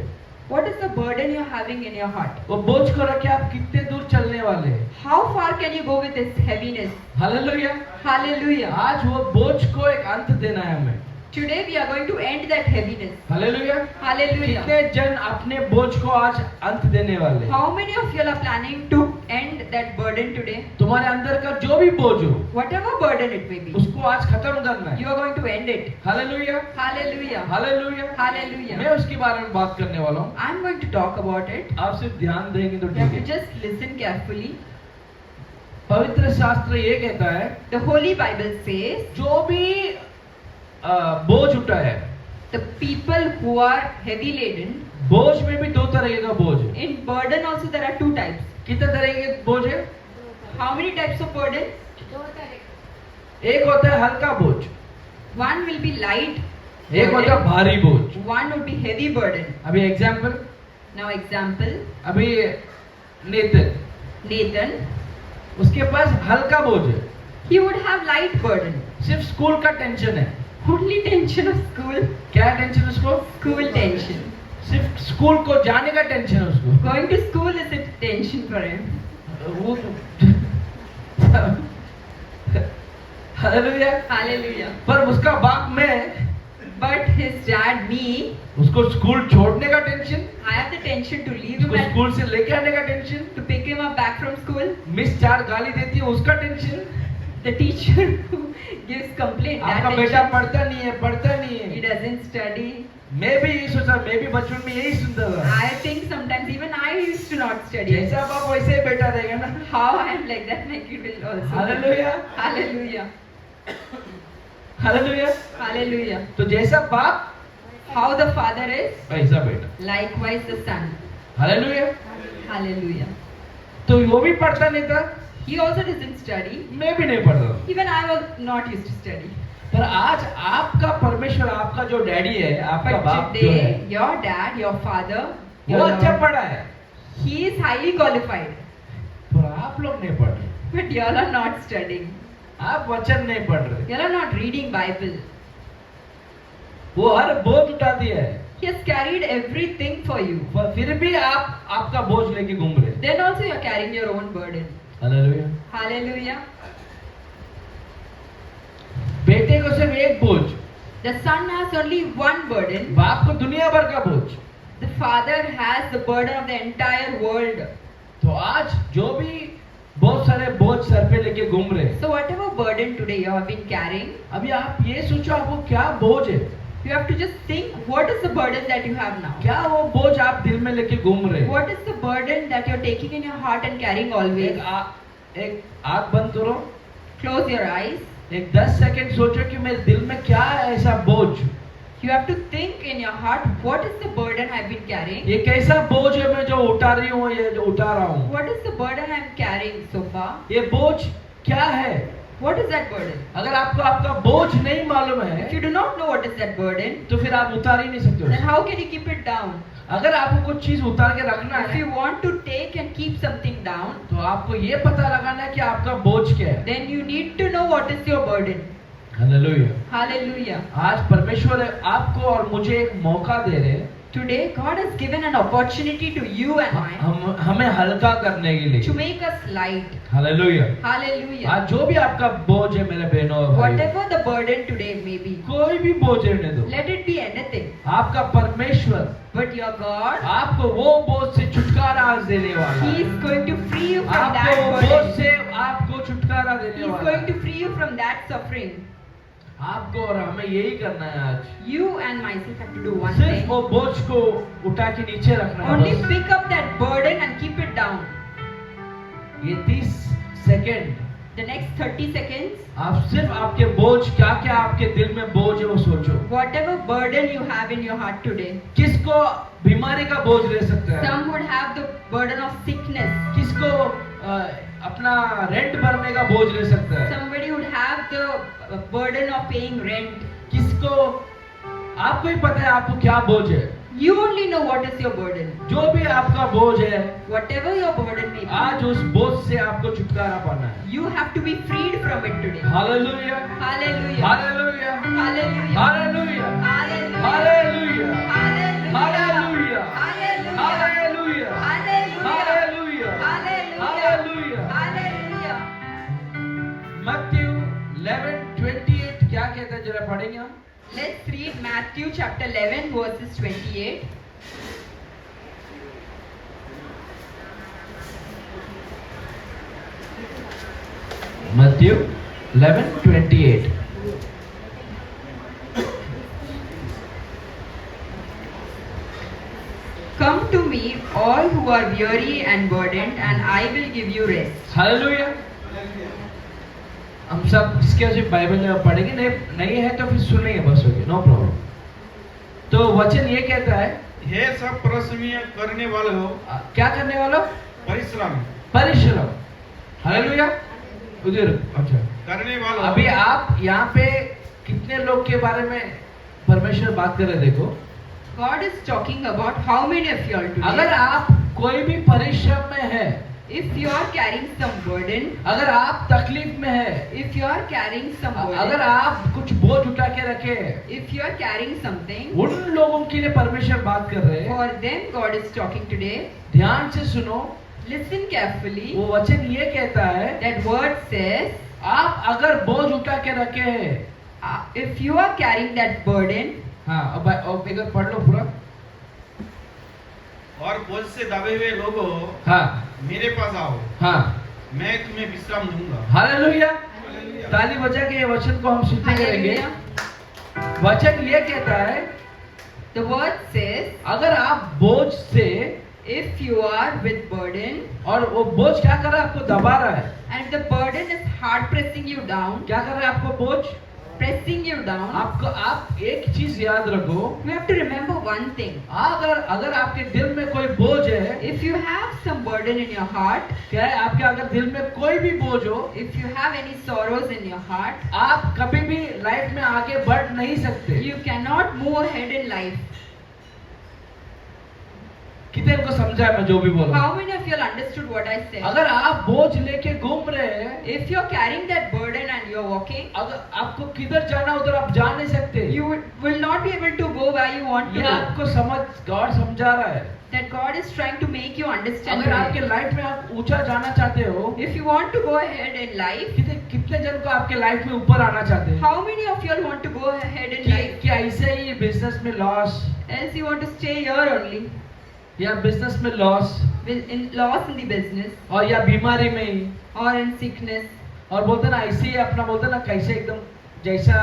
What is the burden you're having in your heart? वो बोझ को रख के आप कितने दूर चलने वाले हैं? How far can you go with this heaviness? Hallelujah. Hallelujah. आज वो बोझ को एक अंत देना है हमें। Today we are going to end that heaviness. Hallelujah. Hallelujah. कितने जन अपने बोझ को आज अंत देने वाले हैं? How many of you are planning to end that burden today? तुम्हारे अंदर का जो भी बोझ हो, Whatever burden it may be, उसको आज खत्म करना है। you are going to end it. Hallelujah. Hallelujah. Hallelujah. Hallelujah. मैं उसके बारे में बात करने वाला हूँ। I'm going to talk about it. आप सिर्फ ध्यान देंगे तो You ठीक have to है। just listen carefully. पवित्र शास्त्र ये कहता है, The Holy Bible says जो भी बोझ उठाए, the people who are heavy laden, बोझ में भी दो तरह का बोझ है। in burden also there are two types. कितने तरह के बोझ है? How many types of burden? दो तरह एक होता है हल्का बोझ, One will be light एक होता है भारी बोझ। one would be heavy burden. अभी एग्जाम्पल, Now example, अभी नेतन, Nathan, उसके पास हल्का बोझ है, he would have light burden. सिर्फ स्कूल का टेंशन है। Only tension of school, क्या टेंशन उसको? school tension. सिर्फ स्कूल को जाने का टेंशन है उसको। Going to school is a tension for him. वो हालेलुया। Hallelujah. पर उसका बाप मैं, But his dad, me, उसको स्कूल छोड़ने का tension, I have the tension to leave him उसको and स्कूल से लेके आने का tension, to pick him up back from school. Miss 4 गाली देती है उसका tension, The teacher who gives complaint, that आपका बेटा tension. पढ़ता नहीं है, पढ़ता नहीं He है। doesn't study. मैं भी यही सोचा, मैं भी बचपन में यही सुनता था। I think sometimes even I used to not study. जैसा बाप वैसे ही बेटा रहेगा ना। How I am like that, my kid will also. Hallelujah. Hallelujah. Hallelujah. Hallelujah. तो जैसा बाप How the father is, वैसा बेटा। likewise the son. Hallelujah. Hallelujah. तो वो भी पढ़ता नहीं था, He also doesn't study. मैं भी नहीं पढ़ता था। Even I was not used to study. पर आज आपका परमेश्वर, आपका जो डैडी है, आपका But बाप जो है, today, your dad, your father, वो your अच्छा Lord, पढ़ा है, he is highly qualified. पर आप लोग नहीं पढ़ रहे, But you all are not studying. आप वचन नहीं पढ़ रहे। You all are not reading Bible. वो हर बोझ उठा दिया है, He has carried everything for you. पर फिर भी आप आपका बोझ लेके घूम रहे। Then also you are carrying your own burden. Hallelujah. Hallelujah. बेटे को सिर्फ एक बोझ, The son has only one burden. बाप को दुनिया भर का बोझ। The father has the burden of the entire world. तो आज जो भी बहुत सारे बोझ सर पे लेके घूम रहे, So whatever burden today you have been carrying, अभी आप ये सोचो आपको क्या बोझ है, you have to just think what is the burden that you have now. क्या वो बोझ आप दिल में लेके घूम रहे। What is the burden that you're taking in your heart and carrying always? एक आँख बंद करो, Close your eyes. एक 10 सेकंड सोचो कि मेरे दिल में क्या है ऐसा बोझ, You have to think in your heart, what is the burden I've been carrying? ये कैसा बोझ है मैं जो उठा रही हूँ, ये जो उठा रहा हूँ, What is the burden I'm carrying so far? ये बोझ क्या है। What is that burden? अगर आपको आपका बोझ नहीं मालूम If है you do not know what is that burden, तो फिर आप उतार ही नहीं सकते then उसे। how can you keep it down? अगर आपको कुछ चीज उतार के रखना If है you want to take and keep something down, तो आपको ये पता लगाना है कि आपका बोझ क्या है। then you need to know what is your burden. Hallelujah. Hallelujah. आज परमेश्वर आपको और मुझे एक मौका दे रहे हैं, Today, God has given an opportunity to you and I हमें हल्का करने के to लिए। make us light. Hallelujah. Hallelujah. आज जो भी आपका बोझ है मेरे बहनों और भाइयों, Whatever the burden today may be, कोई भी बोझ रहने दो, let it be anything. आपका परमेश्वर But your God, आपको वो बोझ से छुटकारा आज देने वाला He है। is going to free you from आपको that बोझ burden. से आपको छुटकारा He देने is वाला going है। to free you from that suffering. आपको और हमें यही करना है आज, You and myself have to do one सिर्फ thing. वो बोझ को उठा के नीचे रखना है Only बस। pick up that burden and keep it down. ये 30 सेकंड The next 30 seconds, आप सिर्फ आपके बोझ, क्या क्या आपके दिल में बोझ है वो सोचो। whatever burden you have in your heart today, किसको बीमारी का बोझ ले सकता है, some would have the burden of sickness. किसको अपना रेंट भरने का बोझ ले सकता है, Somebody would have the burden of paying rent. किसको, आपको ही पता है आपको क्या बोझ है। You only know what is your burden. जो भी आपका बोझ है, Whatever your burden may be, आज उस बोझ से आपको छुटकारा पाना है। you have to be freed from it today. Hallelujah, Hallelujah. Hallelujah, Hallelujah. Hallelujah, Hallelujah. Hallelujah, Hallelujah. Hallelujah. Hallelujah. पढ़ेंगे हम? Let's read Matthew chapter 11 verses 28. Matthew 11:28. Come to me, all who are weary and burdened, and I will give you rest. Hallelujah. हम सब जिसके वजह Bible में पढ़ेंगे, नहीं है तो फिर सुनेंगे बस, ओके, नो प्रॉब्लम। तो वचन ये कहता है, हे सब परिश्रमी करने वाले हो, क्या करने वाला? परिश्रम परिश्रम। हालेलुया। उधर अच्छा करने वाले हो। अभी आप यहाँ पे कितने लोग के बारे में परमेश्वर बात कर रहे, देखो। God is talking about how many of you are today. अगर आप कोई भी परिश्रम में है, If you are carrying some burden, अगर आप तकलीफ में है, if you are carrying some अगर burden, आप कुछ बोझ उठा के रखे हैं, if you are carrying something, उन लोगों के लिए परमेश्वर बात कर रहे हैं। for them God is talking today. ध्यान से सुनो, Listen carefully. वो वचन ये कहता है, That word says, आप अगर बोझ उठा के रखे हैं, if you are carrying that burden, हाँ, अब एक बार पढ़ लो पूरा। और बोझ से दबे हुए लोगों, हाँ मेरे पास आओ, हाँ, मैं तुम्हें विश्राम दूंगा। हालेलुया। हालेलुया। ताली बजा के ये वचन को हम सुनते करेंगे। hallelujah. वचन ये कहता है, The word says, अगर आप बोझ से, if you are with burden, और वो बोझ क्या कर रहा है? आपको दबा रहा है। and if the burden is hard pressing you down, क्या कर रहा है आपको बोझ? pressing you down, आपको, आप एक चीज याद रखो, you have to remember one thing. अगर आपके दिल में कोई बोझ है, If you have some burden in your heart, क्या है, आपके अगर दिल में कोई भी बोझ हो, if you have any sorrows in your heart, आप कभी भी लाइफ में आगे बढ़ नहीं सकते। you cannot move ahead in life. कितने को समझा है मैं जो भी बोला? How many of you all understood what I said? अगर आप बोझ लेके घूम रहे हैं, If you're carrying that burden and you're walking, अगर आपको किधर जाना उधर आप जा नहीं सकते। you will not be able to go where you want to ये go. आपको गॉड समझा रहा है। That God is trying to make you understand. अगर आपके today. लाइफ में आप ऊंचा जाना चाहते हो, If you want to go ahead in life, कितने जन को आपके लाइफ में ऊपर आना चाहते हैं? how many of you all want to go ahead in life? क्या ऐसे ही बिजनेस में loss, Else you want to stay here only, या बिजनेस में loss, loss in the business और या बीमारी में ही, or in sickness, और बोलते ना ऐसे ही अपना, बोलते ना कैसे एकदम जैसा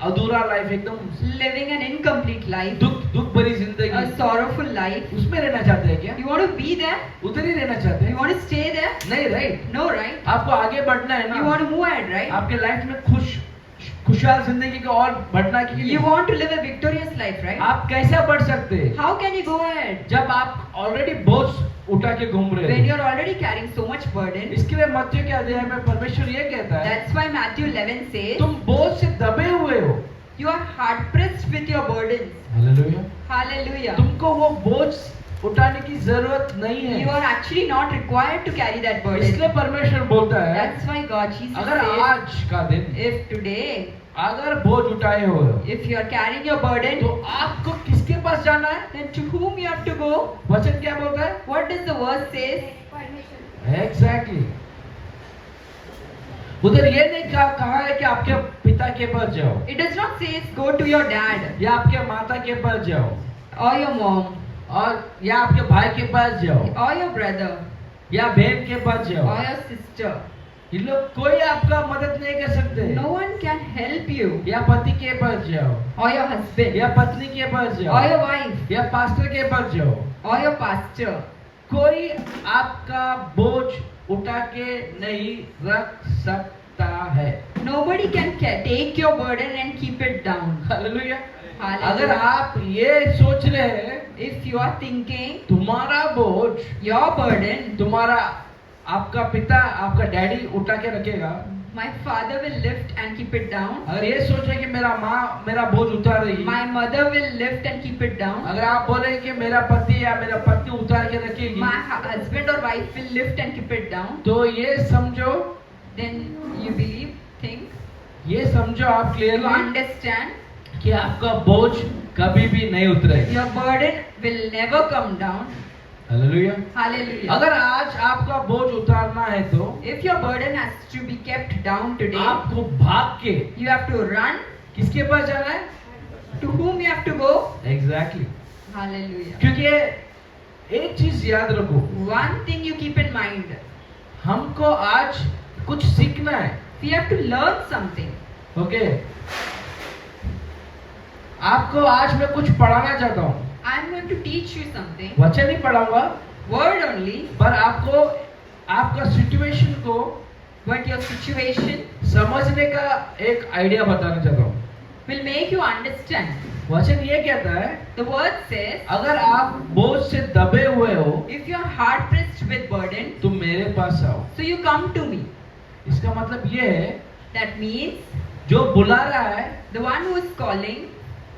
अधूरा लाइफ, एकदम living an incomplete life, दुख भरी a जिंदगी, sorrowful life. उसमें रहना चाहते हैं क्या? You want to be there? उधर ही रहना चाहते You हैं? want to stay there? नहीं, राइट। No, right? आपको आगे बढ़ना है You ना, want to move ahead, right? आपके लाइफ में खुशहाल जिंदगी को और बढ़ना के लिए You want to live a victorious life, right? आप कैसे बढ़ सकते हैं? How can you go ahead जब आप ऑलरेडी बोझ उठा के घूम रहे when हैं। you're already carrying so much burden? इसके लिए मत्ती के अध्याय में परमेश्वर ये कहता है, That's why Matthew 11 says, तुम बोझ से दबे हुए हो। you are hard pressed with your burdens. Hallelujah. Hallelujah. तुमको वो बोझ उठाने की जरूरत नहीं You है। are actually not required to carry that burden. इसलिए परमेश्वर बोलता है, That's why God Jesus अगर says, आज का दिन if today, अगर बोझ उठाए हो, if you are carrying your burden, तो आपको किसके पास जाना है? then to whom you have to go? वचन क्या बोलता है? What does the verse says? परमेश्वर एग्जैक्टली। उधर ये नहीं कहा है कि आपके पिता के पास जाओ, It does not say go to your dad या आपके माता के पास जाओ, or your mom और या आपके भाई के पास जाओ, or your brother या बहन के पास or जाओ। your sister. ये लोग कोई आपका मदद नहीं कर सकते। No one can help you, या पति के पास जाओ, or your husband, या पत्नी के पास or जाओ, your wife, या पास्टर के पास जाओ। or your pastor. कोई आपका बोझ उठा के नहीं रख सकता है। Nobody can take your burden and keep it down. Hallelujah. Hallelujah. अगर आप ये सोच रहे हैं If you are thinking तुम्हारा बोझ, your burden, तुम्हारा आपका पिता, आपका डैडी उठा के रखेगा, my father will lift and keep it down, अगर ये सोच रहे कि मेरा माँ मेरा बोझ उतार रही है, my mother will lift and keep it down, अगर आप बोले कि मेरा पति या मेरा पत्नी उतार के रखेगी, my husband or wife will lift and keep it down, तो ये समझो, then you believe, think, ये समझो आप you क्लियरली understand, कि आपका बोझ कभी भी नहीं उतरेगा। your burden will never come down. Hallelujah. Hallelujah. अगर आज आपका बोझ उतारना है तो If your burden has to be kept down today, आपको भाग के you have to run किसके पास जाना है? To whom you have to go? Exactly Hallelujah. क्योंकि एक चीज याद रखो, One thing you keep in mind. हमको आज कुछ सीखना है. We have to learn something. Okay आपको आज मैं कुछ पढ़ाना चाहता हूँ. I'm going to teach you something. वचन नहीं पढ़ाऊंगा, Word only, पर आपको आपका सिचुएशन को but your situation समझने का एक आइडिया बताना चाहता हूँ. will make you understand. वचन ये कहता है, The word says, अगर आप बोझ से दबे हुए हो if you are hard pressed with burden, तुम मेरे पास आओ. so you come to me. इसका मतलब ये है, That means जो बुला रहा है the one who is calling,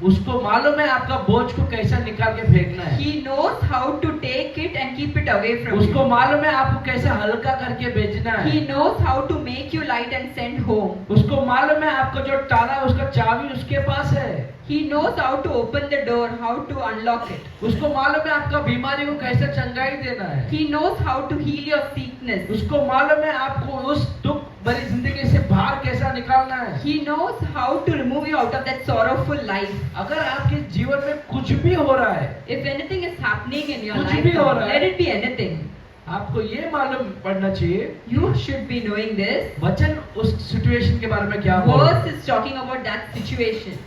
उसको मालूम है आपका बोझ को कैसा निकाल के फेंकना है. he knows how to take it and keep it away from उसको you. मालूम है आपको कैसे हल्का करके भेजना है. He knows how to make you light and send home. उसको मालूम है आपको जो ताला है उसका चाबी उसके पास है. He knows how to open the door, how to unlock it. उसको मालूम है आपका बीमारी को कैसे चंगाई देना है. He knows how to heal your sickness. उसको मालूम है आपको उस दुख भरी जिंदगी से बाहर कैसा निकालना है. He knows how to remove you out of that sorrowful life. अगर आपके जीवन में कुछ भी हो रहा है, If anything is happening in your कुछ life, भी हो रहा है, let it be anything. आपको ये मालूम पड़ना चाहिए You should be knowing this. वचन उस सिचुएशन के बारे में क्या बोल रहा है. Verse is talking about that situation.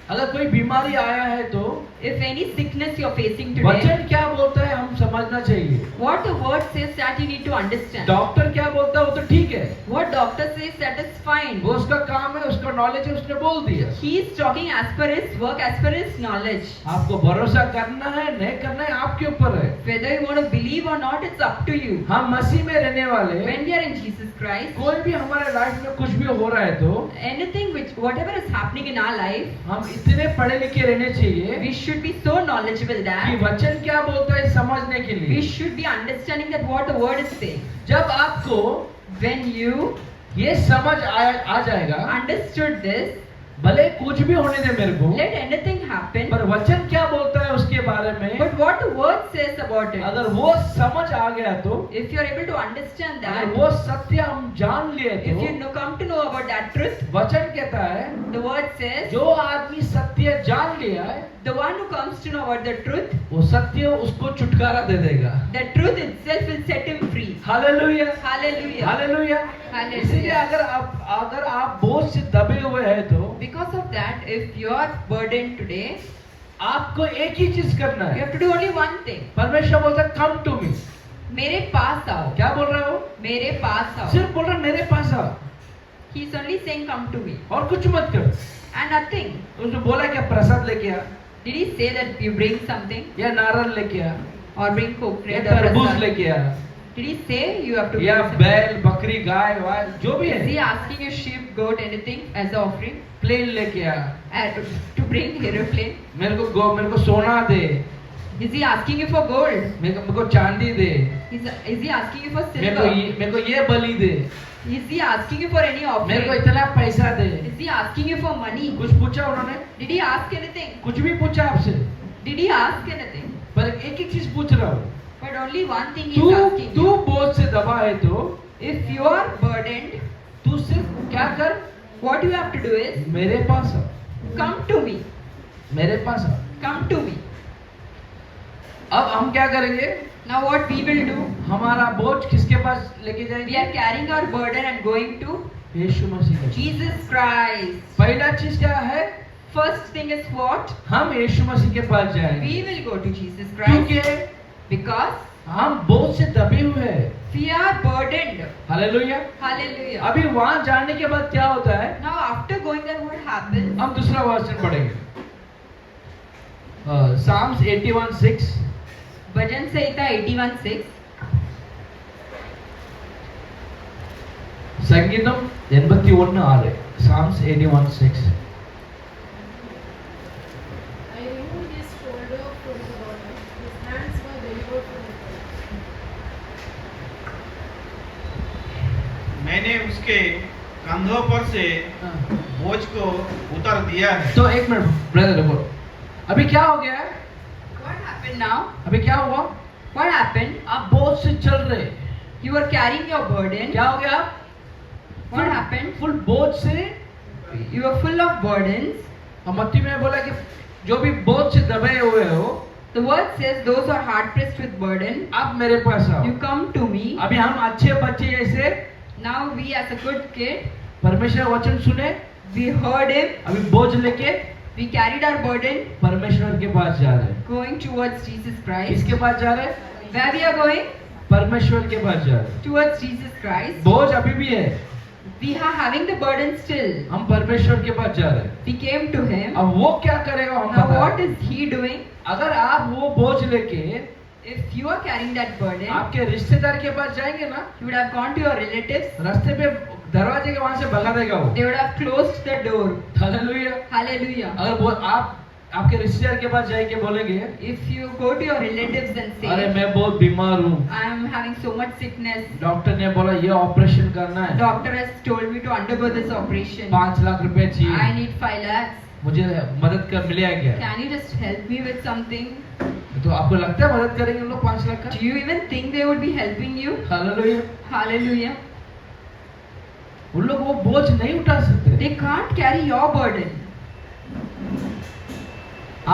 अगर कोई बीमारी आया है तो If any sickness you are facing today, वचन क्या बोलता है हम समझना चाहिए. what the word says that you need to understand. Doctor क्या बोलता है वो तो ठीक है, What doctor says that is fine. वो उसका काम है, उसका नॉलेज है, उसने बोल दिया. He is talking as per his work, as per his knowledge. आपको भरोसा करना है नहीं करना है आपके ऊपर है. Whether you want to believe or not, it's up to you. हम मसीह में रहने वाले, When we are in Jesus Christ, कोई भी हमारे लाइफ में कुछ भी हो रहा है तो anything whatever is happening in our life, हम इतने पढ़े लिखे रहने चाहिए we should be so knowledgeable कि that वचन क्या बोलता है समझने के we लिए. should be understanding that what the word is saying. जब आपको When you ये समझ आ जाएगा, understood this, भले कुछ भी होने दे मेरे को, let anything happen, पर वचन क्या बोलता है उसके बारे में but what the word says about it, अगर वो समझ आ गया तो, if you are able to understand अगर that, वो सत्य हम जान लिए if you तो come to know about that truth, वचन कहता है the word says, जो आदमी सत्य जान लिया है the one who comes to know about the truth, वो सत्य उसको छुटकारा दे देगा. the truth itself will set him free. Hallelujah Hallelujah. Hallelujah. Hallelujah. इसीलिए अगर आप बोझ से दबे हुए हैं तो Because of that, if you are burdened today, आपको एक ही चीज करना you है. have to do only one thing. परमेश्वर बोलता है कम टू मी. मेरे पास आओ. क्या बोल रहा है वो? मेरे पास आओ. सिर्फ बोल रहा है मेरे पास आओ He is only saying come to me. और कुछ मत कर. And nothing. उसने बोला क्या प्रसाद लेके आ, Did he say that you bring something या नारियल लेके आ, or bring coconut या or तरबूज prasad? लेके आ, Did he say you have to या bring something? बैल बकरी गाय वाय जो भी Is he है, asking you sheep, goat, anything as an offering? प्लेन लेके आ, To bring aeroplane? मेरे को सोना दे, Is he asking you for gold? मेरे को चांदी दे, Is he asking you for मेरे silver? को ये बलि दे, Is he asking you for any मेरे को offering? इतना पैसा दे. Is he asking you for money? कुछ पूछा उन्होंने? Did he ask anything? कुछ भी पूछा आपसे, Did he ask anything? पर एक ही चीज पूछ रहा हूँ. But only one thing he is asking तू you. बोझ से दबा है तो If you are burdened, तू सिर्फ क्या कर, what you have to do is मेरे पास आ, come to me. मेरे पास आ. Come to me. अब हम क्या करेंगे? Now what we will do? हमारा बोझ किसके पास लेके We जाएंगे? are carrying our burden and going to यीशु मसीह के. Jesus Christ. पहला चीज क्या है? First thing is what? हम यीशु मसीह के पास जाएंगे We will go to Jesus Christ क्योंकि because हम बोझ से दबे हुए हैं. we are burdened. Hallelujah. Hallelujah. अभी वहां जाने के बाद क्या होता है? Now after going there, what happens? हम दूसरा वर्जन पढ़ेंगे. Psalms 81:6. भजन संहिता 81:6. സംഗീതം 81:6. Psalms 81:6. I removed his shoulder from the water. His hands were delivered from the flood. मैंने उसके कंधों पर से बोझ को उतार दिया है. तो एक मिनट ब्रदर रुको. अभी क्या हो गया है? What happened now? अभी क्या हुआ? What happened? आप बोझ से चल रहे. You were carrying your burden. क्या हो गया? What happened? फुल बोझ से You are full of burdens. और मत्ती में बोला कि जो भी बोझ से दबे हुए हो, The word says, those who are hard pressed with burden, आप मेरे पास आओ। you come to me. अभी हम अच्छे बच्चे जैसे Now we as a good kid, परमेश्वर का वचन सुने, we heard him, अभी बोझ लेके we carried our burden, परमेश्वर के पास जा रहे हैं। going towards Jesus Christ. किसके पास जा रहे हैं? Where we are going? परमेश्वर के पास जा रहे हैं। Towards Jesus Christ. बोझ अभी भी है, We are having the burden still. हम परमेश्वर के पास जा रहे हैं। We came to him. अब वो क्या करेगा हम Now बता what रहे हैं। is he doing? अगर आप वो बोझ लेके If you are carrying that burden, आपके रिश्तेदार के पास जाएंगे ना, you would have gone to your relatives. रास्ते पे दरवाजे के वहां से भगा देगा वो। They would have closed the door. Hallelujah. Hallelujah. अगर वो आप आपके रिश्तेदार के पास जाएंगे बोलेंगे, If you go to your relatives and अरे say, मैं बहुत बीमार हूँ, I am having so much sickness. Doctor ने बोला ये ऑपरेशन करना है, Doctor has told me to undergo this operation. 5 lakh रुपए I चाहिए, need 5 lakhs. मुझे मदद कर मिलेगा क्या? Can you just help me with something? तो आपको लगता है मदद करेंगे लोग 5 लाख का? Do you even think they would be helping you? Hallelujah. Hallelujah. उन लोग वो बोझ नहीं उठा सकते। They can't carry your burden.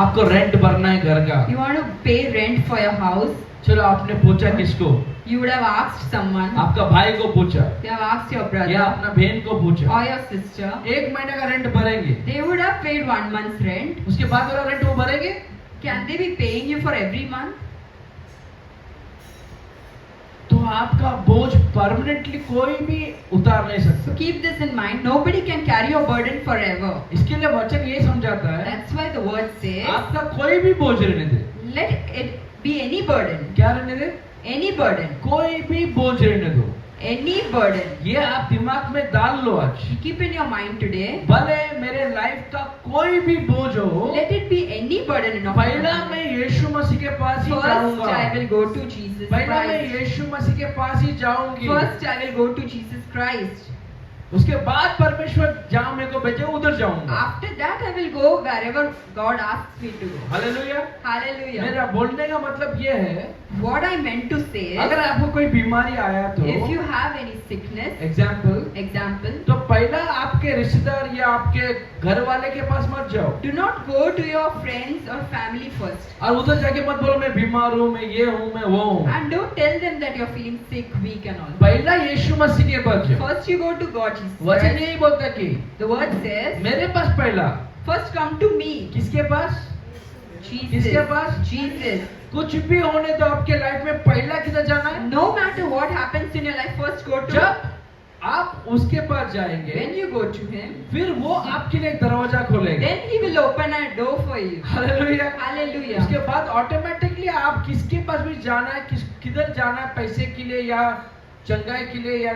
आपको रेंट भरना है घर का, You want to pay rent for your house. चलो आपने पूछा किसको? You would have asked someone. आपका भाई को पूछा You have asked your या brother अपना बहन को पूछा। or your sister. 1 महीने का रेंट भरेंगे, They would have paid 1 month's rent. उसके बाद वाला रेंट वो भरेंगे? Can they be paying you for every month? तो आपका बोझ परमानेंटली कोई भी उतार नहीं So सकता। keep this in mind. Nobody can carry your burden forever. इसके लिए वचन ये समझाता है, That's why the word says, आपका कोई भी बोझ रहने दे। let it be any burden. क्या रहने दे? Any burden. कोई भी बोझ रहने दो। Any burden. ये आप दिमाग में डाल लो आज। You keep in your mind today. भले मेरे लाइफ का कोई भी बोझ हो, Let it be any burden in your पहला life. मैं यीशु मसीह के पास ही First जाऊंगा। I will go to Jesus पहला मैं Christ. यीशु मसीह के पास ही जाऊंगी। First I will go to Jesus Christ. उसके बाद परमेश्वर जहाँ मेरे को भेजे उधर जाऊंगा। After that I will go wherever God asks me to go. Hallelujah. Hallelujah. मेरा बोलने का मतलब ये है, What I meant to say अगर is, आपको कोई बीमारी आया तो if you have any sickness, example, तो पहला आपके रिश्तेदार या आपके घर वाले के पास मत जाओ do not go to your friends or family first. और उधर जाके मत बोलो मैं बीमार हूँ, मैं ये हूँ, मैं वो हूँ। And don't tell them that you're feeling sick, weak and all. पहला यीशु मसीह के पास जाओ। First you go to God Jesus वचन Christ. यही बोलता कि The word says, मेरे पास पहला, first come to me. किसके पास? Jesus. किसके पास? Jesus. कुछ भी होने तो आपके लाइफ में पहला किधर जाना है? No matter what happens in your life, first go to जब आप उसके पास जाएंगे, When you go to Him, फिर वो आपके लिए एक दरवाजा खोलेगा। then He will open a door for you. Hallelujah. Hallelujah. उसके बाद ऑटोमेटिकली आप किसके पास भी जाना है, किधर जाना है, पैसे के लिए या चंगाई के लिए या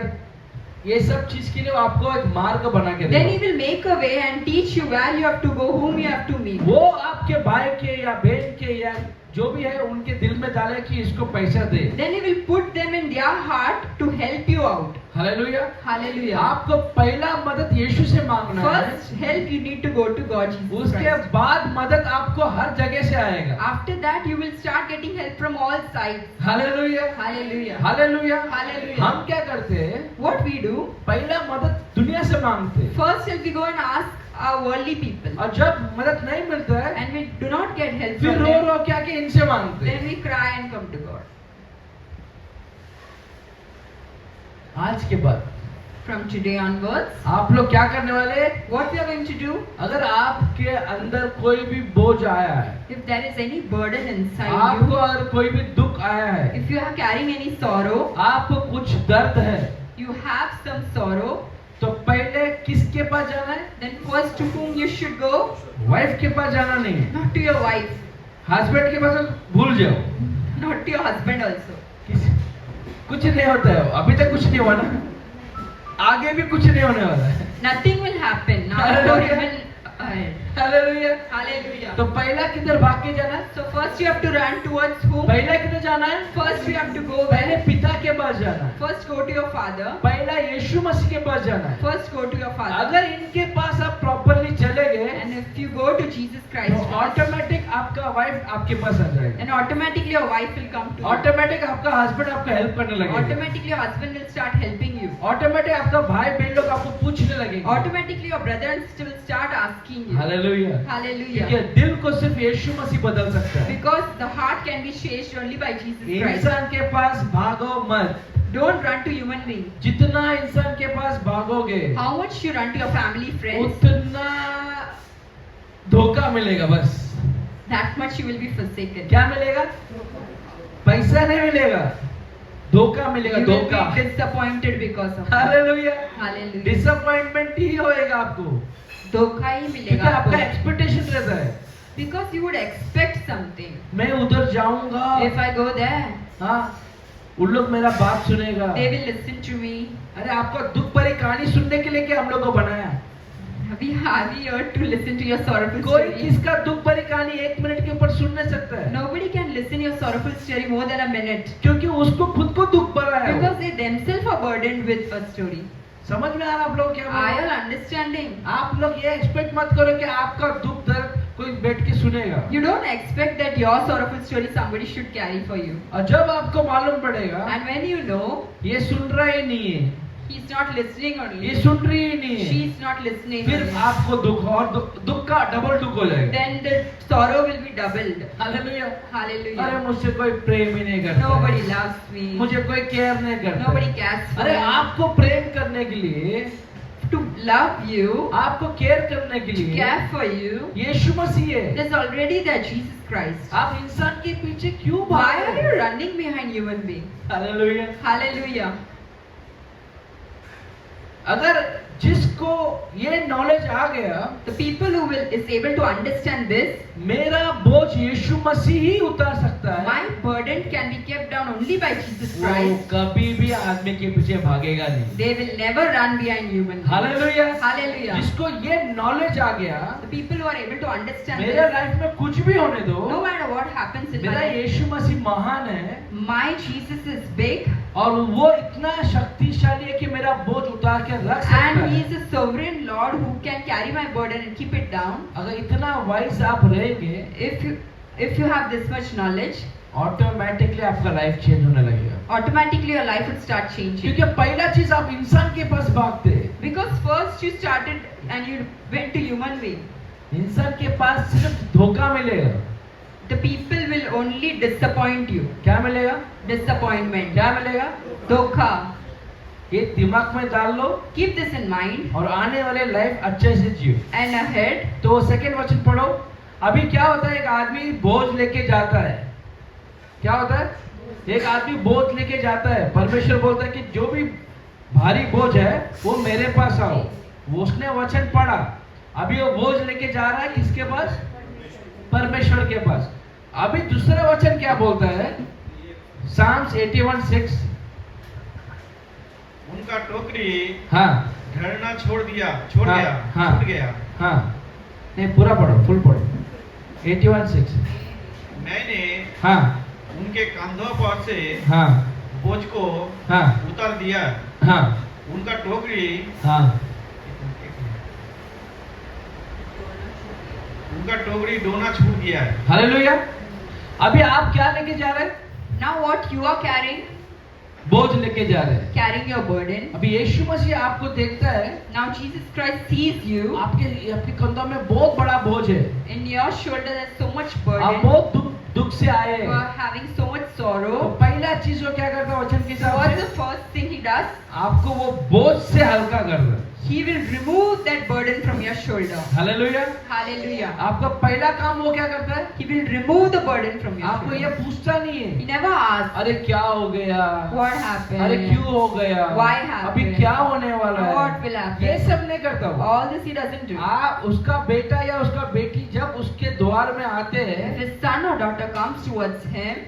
ये सब चीज के लिए वो आपको एक मार्ग बना के Then He देगा। will make a way and teach you where you have to go, whom you have to meet. वो आपके भाई के या बहन के या जो भी है उनके दिल में डाले कि इसको पैसा दे। Then He will put them in their heart to help you out. Hallelujah. Hallelujah. आपको पहला मदद यीशु से मांगना है, First help you need to go to God Jesus उसके Christ. बाद मदद आपको हर जगह से आएगा। After that you will start getting help from all sides. Hallelujah. Hallelujah. Hallelujah. Hallelujah. हम क्या करते हैं? What we do? पहला मदद दुनिया से मांगते हैं First we go and ask our worldly people. और जब मदद नहीं मिलता है And we do not get help फिर from रो them. रो के आके इनसे मांगते हैं। Then we cry and come to God. आज के बाद From today onwards, आप लोग क्या करने वाले हैं? what we are going to do? अगर आपके अंदर कोई भी बोझ आया है, If there is any burden inside आपको you, अगर कोई भी दुख आया है, if you are carrying any sorrow, आपको कुछ दर्द है, you have some sorrow, तो पहले किसके पास जाना है? then first to whom you should go? Wife के पास जाना नहीं है, Not to your wife, husband के पास भूल जाओ। not to your husband also. कुछ नहीं होता है, अभी तक कुछ नहीं हुआ ना, आगे भी कुछ नहीं होने वाला है। Nothing will happen now or Hallelujah. even ahead. Hallelujah. Hallelujah. तो पहला किधर भाग के जाना है? So first you have to run towards whom? पहला किधर जाना है? First you have to go पहले where? पिता के पास जाना है, First go to your father. पहला यीशु मसीह के पास जाना है। First go to your father. अगर इनके पास आप प्रॉपरली चले गए And if you go to Jesus Christ, तो ऑटोमेटिक आपका वाइफ आपके पास आ जाएगा, and automatically your wife will come to you. Automatic आपका हस्बैंड आपका हेल्प करने लगेगा, Automatically your husband will start helping you. Automatic आपका भाई बहन लोग आपको पूछने लगेंगे। Automatically your brother and sister will start asking you. Hallelujah. Hallelujah. क्योंकि दिल को सिर्फ यीशु मसीह बदल सकता है। Because the heart can be changed only by Jesus Christ. इंसान के पास भागो मत, Don't run to human being. जितना इंसान के पास भागोगे How much you run to your family, friends, उतना धोखा मिलेगा। बस that much you will be forsaken. क्या मिलेगा? पैसा नहीं मिलेगा, धोखा मिलेगा, You will धोखा। be disappointed because of that. Hallelujah. Hallelujah. Disappointment ही होएगा आपको, धोखा ही क्योंकि मिलेगा आपका आपको. एक्सपेक्टेशन रहता है, Because you would expect something. मैं उधर जाऊंगा, If I go there, हाँ उन लोग मेरा बात सुनेगा। they will listen to me. अरे आपका दुख भरी कहानी सुनने के लिए क्या हम लोग को बनाया? We are here to listen to your sorrowful कोई story. किसका दुख भरी कहानी 1 मिनट के ऊपर सुन नहीं सकता है, Nobody can listen your sorrowful story more than a minute. क्योंकि उसको खुद को दुख भरा है। Because they themselves are burdened with a story. समझ में आ रहा आप लोग क्या बोल Are रहे you हैं? understanding? आप लोग ये एक्सपेक्ट मत करो कि आपका दुख दर्द कोई बैठ के सुनेगा, You don't expect that your sorrowful story somebody should carry for you. और जब आपको मालूम पड़ेगा And when you know, ये सुन रहा ही नहीं है, he's not listening ये only, सुन रही ही नहीं है, she's not listening फिर only, आपको दुख और दुख का डबल दुख हो जाएगा। then the sorrow will be doubled. Hallelujah. अरे Hallelujah. मुझसे कोई प्रेम ही नहीं करता, Nobody loves me. मुझे कोई केयर नहीं करता। Nobody cares for अरे me. आपको प्रेम करने के लिए, To love you, आपको केयर करने के to लिए care for you, यीशु मसीह है। there's already that Jesus Christ. आप इंसान के पीछे क्यों Why भाग are रहे you हैं? running behind human being? Hallelujah. Hallelujah. अगर जिसको ये नॉलेज आ गया, The people who is able to understand this, मेरा बोझ यीशु मसीह ही उतार सकता है, my burden can be kept down only by Jesus वो Christ. कभी भी आदमी के पीछे भागेगा नहीं। They will never run behind human beings. Hallelujah. Hallelujah. जिसको ये नॉलेज आ गया, The people who are able to understand मेरे this, लाइफ में कुछ भी होने दो, no matter what happens in my मेरा life, यीशु मसीह महान है, my Jesus is big और वो इतना शक्तिशाली है कि मेरा बोझ उतार के रख सकता and He है। is a sovereign Lord who can carry my burden and keep it down. अगर इतना वाइज आप रहेंगे, If you have this much knowledge, automatically आपका लाइफ चेंज होने लगेगा। automatically your life will start changing. क्योंकि पहला चीज आप इंसान के पास भागते, Because first you started and you went to human being. इंसान के पास सिर्फ धोखा मिलेगा। The people will only disappoint you. क्या मिलेगा? Disappointment. क्या मिलेगा? धोखा. ये दिमाग में डाल लो Keep this in mind. और आने वाले लाइफ अच्छे से जियो। And ahead, तो वो सेकंड वचन पढ़ो। अभी क्या होता है, एक आदमी बोझ लेके जाता है। क्या होता है? एक आदमी बोझ लेके जाता है। परमेश्वर बोलता है कि जो भी भारी बोझ है वो मेरे पास आओ। वो उसने वचन पढ़ा, अभी वो बोझ लेके जा रहा है किसके पास? परमेश्वर के पास। अभी दूसरा वचन क्या बोलता है? Psalms 81:6। उनका टोकरी हाँ ढरना छोड़ हाँ, गया, हाँ। छूट गया। हाँ, नहीं पूरा पढ़ो, फुल पढ़ो। 81:6। मैंने हाँ उनके कंधों पर से हाँ बोझ को हाँ उतार दिया। हाँ उनका टोकरी हाँ उनका टोकरी डोना छूट गया है। हालेलुया। अभी आप क्या लेके जा रहे हैं? now what you are carrying, बोझ लेके जा रहे हैं। carrying your burden. अभी यीशु मसीह आपको देखता है, Now Jesus Christ sees you. आपके कंधों में बहुत बड़ा बोझ है, In your shoulder there's so much आप burden. बहुत दुख से आए You हैं। are having so much तो sorrow. पहला चीज वो क्या करता है वचन के हिसाब What's से? the first thing He does? आपको वो बोझ से हल्का कर रहा है। He will remove that burden from your shoulder. Hallelujah. Hallelujah. आपका पहला काम वो क्या करता है? He will remove the burden from your आपको ये shoulder. पूछता नहीं He है never asks, अरे क्या हो गया, what happened? अरे क्यों हो गया, Why happened? अभी क्या होने वाला है, What will happen? ये सब नहीं करता वो। All this He doesn't do. उसका बेटा या उसका बेटी जब उसके द्वार में आते हैं If his son or daughter comes towards him,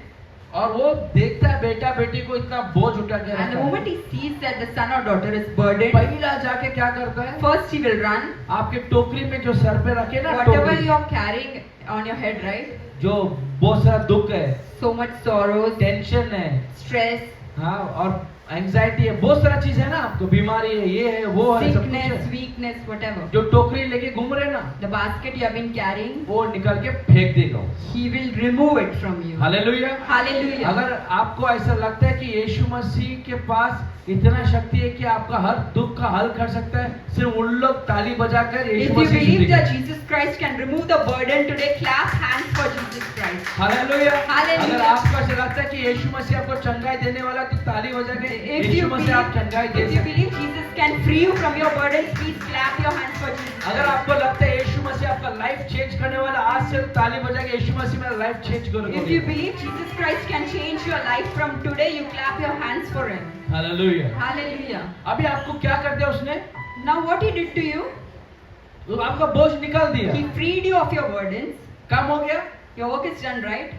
और वो देखता है बेटा बेटी को इतना बोझ उठा के and the रखा है, moment he sees that the son or daughter is burdened, पहला जाके क्या करता है? first he will run. आपके टोकरी में जो सर पे रखे ना Whatever टोकरी, you are carrying on your head, right? जो बहुत सारा दुख है, So much sorrows, टेंशन है, stress, हाँ, और एंजाइटी है, बहुत सारा चीज है ना, आपको बीमारी है, ये है, वो है, सब कुछ sickness, है। weakness, whatever. जो टोकरी लेके घूम रहे ना, The basket you have been carrying, वो निकल के फेंक देगा। He will remove it from you. Hallelujah. Hallelujah. अगर आपको ऐसा लगता है कि यीशु मसीह के पास इतना शक्ति है कि आपका हर दुख का हल कर सकता है, सिर्फ उन लोग ताली बजाकर If Yishu you Masih believe स्तुति that करें। Jesus Christ can remove the burden today, clap hands for Jesus Christ. Hallelujah. Hallelujah. अगर आपको ऐसा लगता है कि यीशु मसीह आपको चंगाई देने वाला, तो ताली बजा के If यीशु you मसीह आप चंगाई दे if you सकते हैं। believe Jesus can free you from your burdens, please clap your hands for Jesus अगर Christ. आपको लगता है यीशु मसीह आपका लाइफ चेंज करने वाला, आज से ताली बजा के यीशु मसीह मेरा लाइफ चेंज If you करो। believe Jesus Christ can change your life from today, you clap your hands for Him. Hallelujah. Hallelujah. अभी आपको क्या कर दिया उसने? Now what He did to you? तो आपका बोझ निकाल दिया, He freed you of your burdens. काम हो गया। Your work is done, right?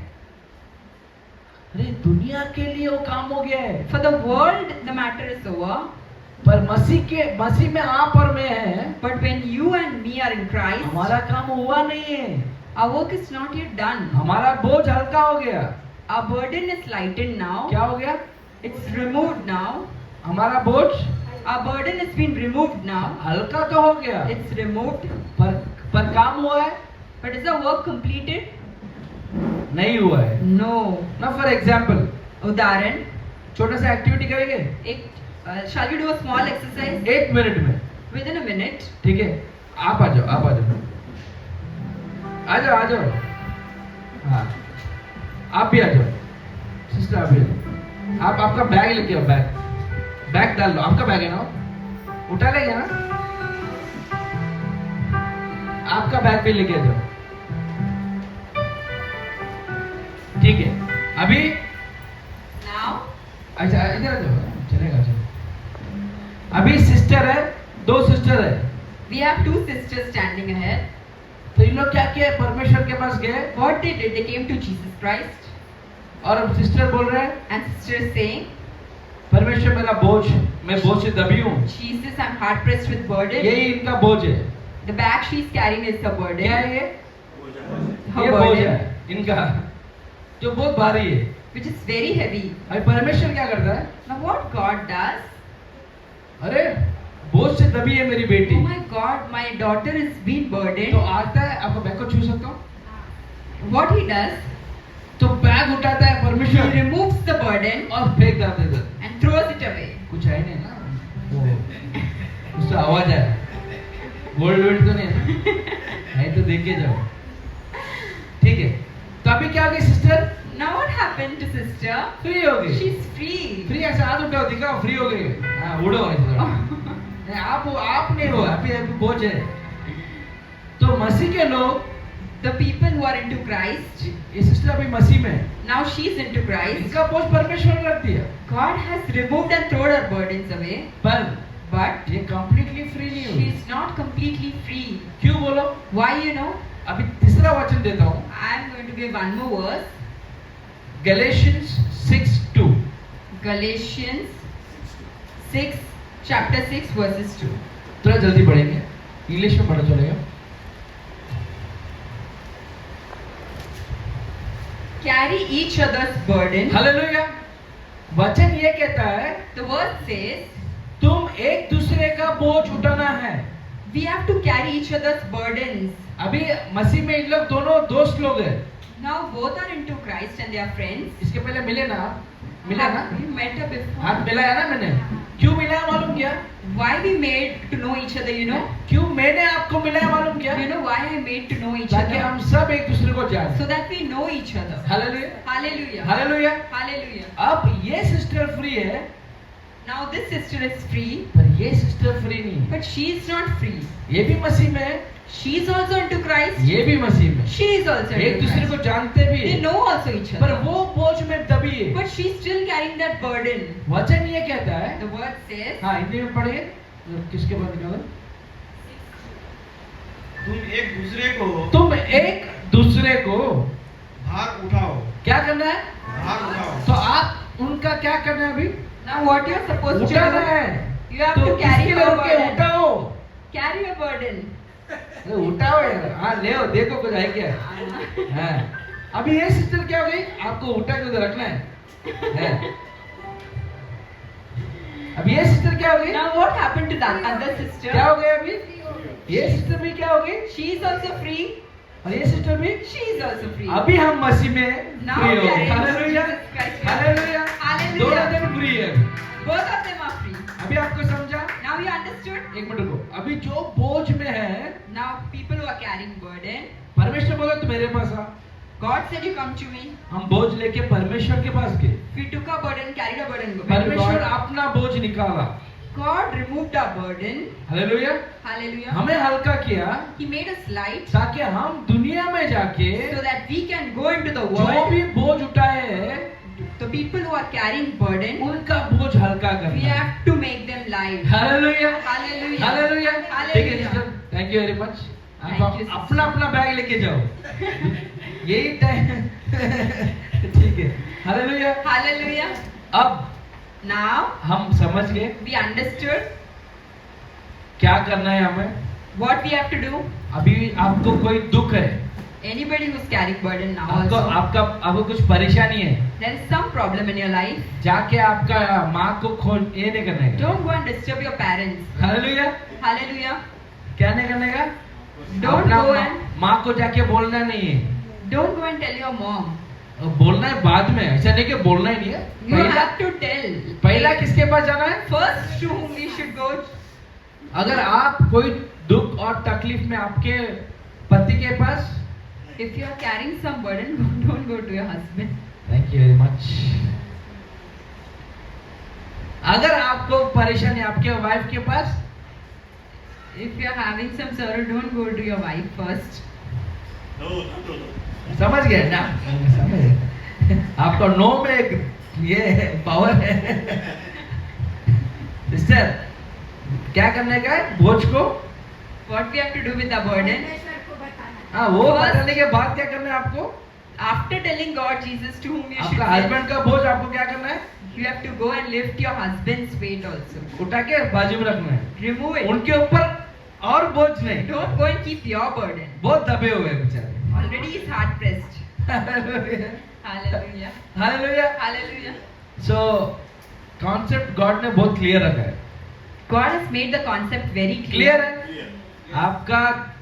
अरे दुनिया के लिए वो काम हो गया है, For the world, the matter is over. पर मसीह में आप और मैं है, But when you and me are in Christ, हमारा काम हुआ नहीं है, our work is not yet done. हमारा बोझ हल्का हो गया। Our burden is lightened now. क्या हो गया? It's removed now. हमारा बोझ Our burden has been removed now. हल्का तो हो गया, It's removed. पर काम हुआ है? But is the work completed? नहीं हुआ है No. ना। फॉर एग्जाम्पल उदाहरण, छोटा सा एक्टिविटी करेंगे एक shall we do a small exercise 1 minute में, within a minute? ठीक है? आप आ जाओ, आप आ जाओ, आ जाओ, आ जाओ। हाँ, आप भी आ जाओ, सिस्टर आप भी आ जाओ। आप आपका बैग लेके आओ, बैग डाल लो, आपका बैग है ना, उठा लेंगे ना, आपका बैग भी लेके आ जाओ, ठीक है? अभी Now, अच्छा इधर आ जाओ, चलेगा चलो। अभी सिस्टर है, 2 सिस्टर है, we have 2 sisters standing ahead. तो इन लोग क्या किया? परमेश्वर के पास गए What they did, they came to Jesus Christ, और अब सिस्टर बोल रहे हैं, and sister is saying, परमेश्वर मेरा बोझ, मैं बोझ से दबी हूँ, Jesus, I'm hard pressed with burden. यही इनका बोझ है। The bag she's carrying is her क्या burden. है ये? Her ये बोझ burden, है इनका, जो बहुत भारी है। which is very heavy. अभी परमेश्वर क्या करता है? Now what God does? अरे बोझ से दबी है मेरी बेटी, Oh my God, my daughter is being तो burdened. आता है, आपको बैग को छू सकता हूँ, What He does, तो बैग उठाता है He परमेश्वर removes the burden और फेंक देता है इधर। and throws it away. कुछ है नहीं ना, वो उसका आवाज है, गोल्ड वेल्ड तो नहीं है ना, है तो देख के जाओ, ठीक है? तो अभी क्या हो गई sister? Now what happened to sister? Free हो गई। She's free. फ्री ऐसे हाथ उठाओ, दिखाओ, फ्री हो गई। हाँ, उड़ो ऐसे थोड़ा। नहीं, आप नहीं हो, अभी अभी बोझ है। तो मसीह के लोग, The people who are into Christ, ये सिस्टर अभी मसीह में है, now she's into Christ. इनका बोझ परमेश्वर ने रख दिया, God has removed and thrown her burdens away, पर ये कंप्लीटली फ्री नहीं हुई। she's not completely free. क्यों बोलो? Why, you know? अभी तीसरा वचन देता हूँ, I'm going to give one more verse. Galatians 6:2। Galatians 6, chapter 6, verses 2. थोड़ा जल्दी पढ़ेंगे, इंग्लिश में पढ़ा चलेगा। Carry each other's burden. Hallelujah. वचन ये कहता है, The word says, तुम एक दूसरे का बोझ उठाना है। we have to carry each other's burdens. अभी मसीह में इन लोग दोनों दोस्त लोग हैं। Now both are into Christ and they are friends. इसके पहले मिले ना, मिला ना, We met her before. हाथ मिलाया ना मैंने। क्यों मिलाया मालूम क्या? Why we made to know each other, you know? क्यों मैंने आपको मिलाया मालूम क्या? You know why I made to know each ताकि other? हम सब एक दूसरे को जाने। So that we know each other. Hallelujah, Hallelujah. Hallelujah. Hallelujah. अब ये सिस्टर फ्री है, Now this sister is free, पर ये सिस्टर फ्री नहीं है। but she is not free. ये भी मसीह में है, She is also into Christ. ये भी मसीह में। She is also एक into दूसरे Christ. को जानते भी They है, know also each पर other. वो बोझ में दबी है। But she is still carrying that burden. वचन ये कहता है, The word says, हाँ हिंदी में पढ़िए, किसके बाद निकालो? तुम एक दूसरे को तुम एक दूसरे को भार उठाओ, क्या करना है? भार उठाओ। तो आप उनका क्या करना है? अभी now what you are supposed to उठाना do? है। You have तो to carry किसके your लोग के burden. उठाओ, Carry your burden. अरे उठाओ यार, हाँ ले आओ, देखो कुछ है क्या है। अभी ये सिस्टर क्या हो गई? आपको उठा के उधर रखना है। अब ये सिस्टर क्या हो गई? Now what happened to that other sister? क्या हो गया अभी? ये सिस्टर भी क्या हो गई? She is also free. और ये सिस्टर भी? She is also free. अभी हम मसीह में Now फ्री हो we are गए। in hallelujah, Jesus Christ. Hallelujah, Hallelujah. दोनों जन फ्री है। Both of them are free. अभी आपको समझा? Now you understood? एक मिनट रुको। अभी जो बोझ में है, Now people who are carrying burden, परमेश्वर बोला तो मेरे पास आ। God said you come to me. हम बोझ लेके परमेश्वर के पास गए। We took a burden, carried a burden. went to परमेश्वर God. अपना बोझ निकाला। God removed our burden. Hallelujah. Hallelujah. हमें हल्का किया He made us light ताकि हम दुनिया में जाके so that we can go into the जो world. भी बोझ उठाए हैं, The people who are carrying burden, उनका बोझ हल्का we करना। have to make them light. Hallelujah, Hallelujah. Hallelujah. ठीक है Hallelujah. Sister, thank you very much. Thank you, sister. अपना अपना बैग लेके जाओ। यही टाइम ठीक है। हालेलुया। Hallelujah. अब Now हम समझ गए we understood क्या करना है हमें। what we have to do. अभी आपको कोई दुख है, Anybody who's carrying burden now आपको also, आपको कुछ परेशानी है, there is some problem in your life. जाके आपका माँ को खोज ये नहीं करने का। Don't go and disturb your parents. Hallelujah. Hallelujah. क्या नहीं करने का? Don't अपना go and माँ को जाके बोलना नहीं है। don't go and tell your mom. बोलना है बाद में, ऐसा नहीं कि बोलना ही नहीं है। You पहला have to tell. पहला किसके पास जाना है? First to whom we should go. अगर आप कोई दुख और तकलीफ में आपके पति के पास, If you are carrying some burden, don't go to your husband. Thank you very much. अगर आपको परेशानी आपके वाइफ के पास, If you are having some sorrow, don't go to your wife first. No. समझ गए ना? समझ गए। आपका नो में एक ये पावर है। सिस्टर, क्या करने का है बोझ को? What we have to do with the burden? परमेश्वर को बताना। हाँ, वो First- बताने के बाद क्या करना है आपको? After telling God, Jesus, to whom you should आपका say, हस्बैंड का बोझ आपको क्या करना है? you have to go and lift your husband's weight also. उठा के बाजू में रखना है। Remove it. उनके ऊपर और बोझ नहीं। Don't go and keep your burden. बहुत दबे हुए हैं बेचारे। Already is hard pressed. Hallelujah. Hallelujah. Hallelujah. Hallelujah. So concept God ने बहुत क्लियर रखा है। God has made the concept very clear clear. है? Clear. आपका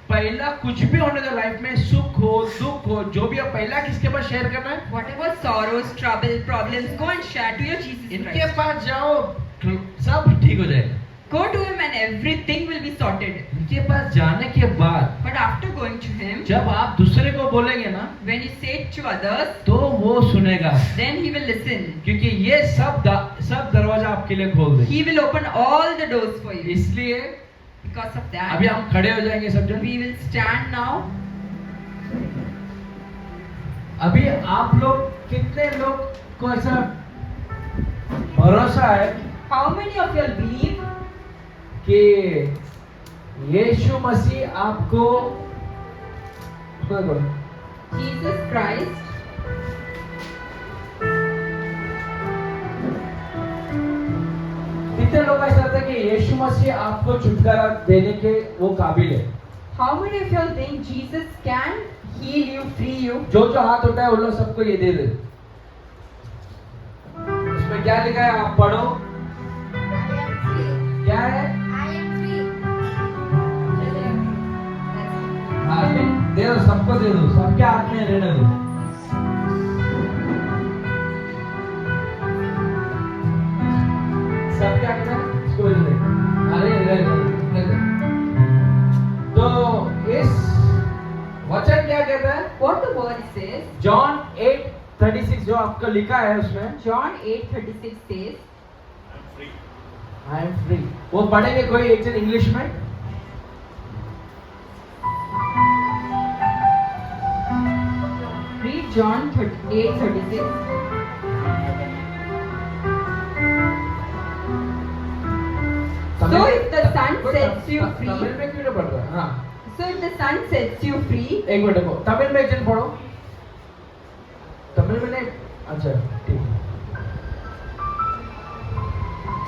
पहला कुछ भी होने दो लाइफ में, सुख हो दुख हो, जो भी हो, पहला किसके पास शेयर करना है? Whatever sorrows, trouble, problems, go and share to your Jesus इनके Christ. पास जाओ, सब ठीक हो जाएगा। Go to him and everything will be sorted. इनके पास जाने के बाद But after going to him, जब आप दूसरे को बोलेंगे ना, when you say it to others, तो वो सुनेगा, then he will listen. क्योंकि ये सब दरवाजा आपके लिए खोल देगा। He will open all the doors for you. इसलिए Because of अभी that, हम खड़े हो जाएंगे सब जन। we will stand now. अभी आप लोग कितने लोग को ऐसा भरोसा है How many of you all believe कि यीशु मसीह आपको Jesus Christ कितने लोग ऐसा लगता है कि यीशु मसीह आपको छुटकारा देने के वो काबिल है? How many of you all think Jesus can heal you, free you? जो जो हाथ उठाए उन लोग सबको ये दे दे। इसमें क्या लिखा है आप पढ़ो, I am free. क्या है? I am free. हाँ, ये दे दो, सबको दे दो, सबके हाथ में रहने दो। सब क्या करना है? इसको दे दे। अरे दे। तो इस वचन क्या कहता है? What the word says, John 8:36 जो आपका लिखा है उसमें, John 8:36 says, I'm free. I am free. वो पढ़ेंगे कोई एक जन इंग्लिश में? read John 8:36. So if the Son sets you free, Tamil में क्यों नहीं पढ़ रहा? हाँ, so if the Son sets you free, एक मिनट रुको, तमिल में एक जन पढ़ो। तमिल में नहीं, अच्छा ठीक है।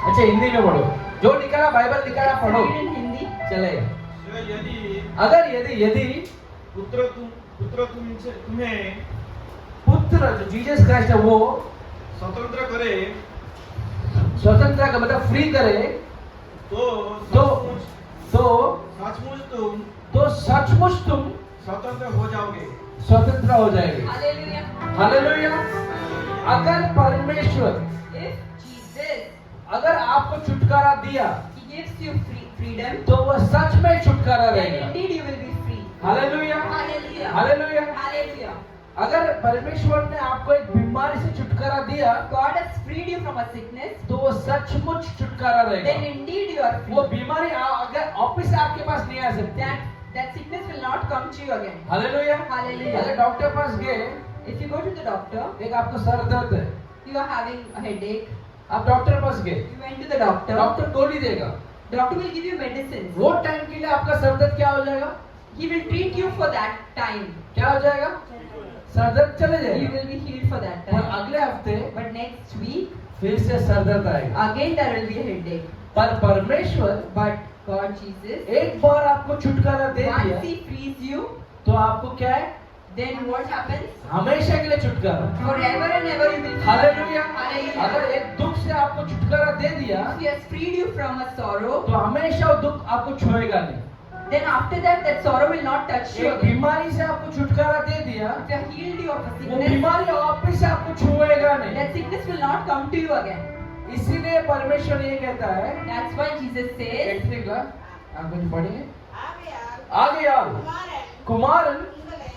अच्छा हिंदी में पढ़ो, जो निकाला बाइबल निकाला पढ़ो, read in Hindi. चलेगा। यदि अगर यदि पुत्र तुमसे तुम्हें पुत्र जो जीसस क्राइस्ट है वो स्वतंत्र करे स्वतंत्रता का मतलब फ्री करे तो तो सचमुच तो सचमुच तुम स्वतंत्र हो जाओगे। स्वतंत्र हो जाएंगे। Hallelujah. हालेलुया। अगर परमेश्वर If Jesus, अगर आपको छुटकारा दिया He gives you freedom, तो वह सच में छुटकारा then देगा। indeed you will be free. Hallelujah. Hallelujah. Hallelujah. Hallelujah. अगर परमेश्वर ने आपको एक बीमारी से छुटकारा दिया God has freed you from a sickness, तो वो सचमुच छुटकारा then देगा। indeed you are free. वो बीमारी अगर ऑफिस से आपके पास नहीं आ सकती। That sickness will not come to you again. Hallelujah. Hallelujah. अगर डॉक्टर पास गए, If you go to the doctor, एक आपको सर दर्द है, you are having a headache, आप डॉक्टर पास गए, you went to the doctor, doctor गोली देगा, doctor will give you medicines. वो टाइम के लिए आपका सर दर्द क्या हो जाएगा? He will treat you for that time. क्या हो जाएगा? सर दर्द चले You जाएगा। will be healed for that और time. अगले हफ्ते But next week, फिर से सर दर्द आएगा। again there will be a headache. पर परमेश्वर But God, Jesus, एक बार आपको छुटकारा दे once दिया He frees you, तो आपको क्या है? then what happens? हमेशा के लिए छुटकारा। Forever and ever you will be hallelujah. Hallelujah. अगर एक दुख से आपको छुटकारा दे दिया If He has freed you from a sorrow, तो हमेशा वो दुख आपको छुएगा नहीं। then after that, that sorrow will not touch you एक again. बीमारी से आपको छुटकारा दे दिया, If He has healed you of a वो sickness, बीमारी वापस से आपको छुएगा नहीं। that sickness will not come to you again. इसीलिए परमेश्वर ये कहता है, That's why Jesus says, ethnic ला, आप कुछ पढ़ेंगे? ஆகையால் ஆகையால் குமாரன் குமாரன் உங்களை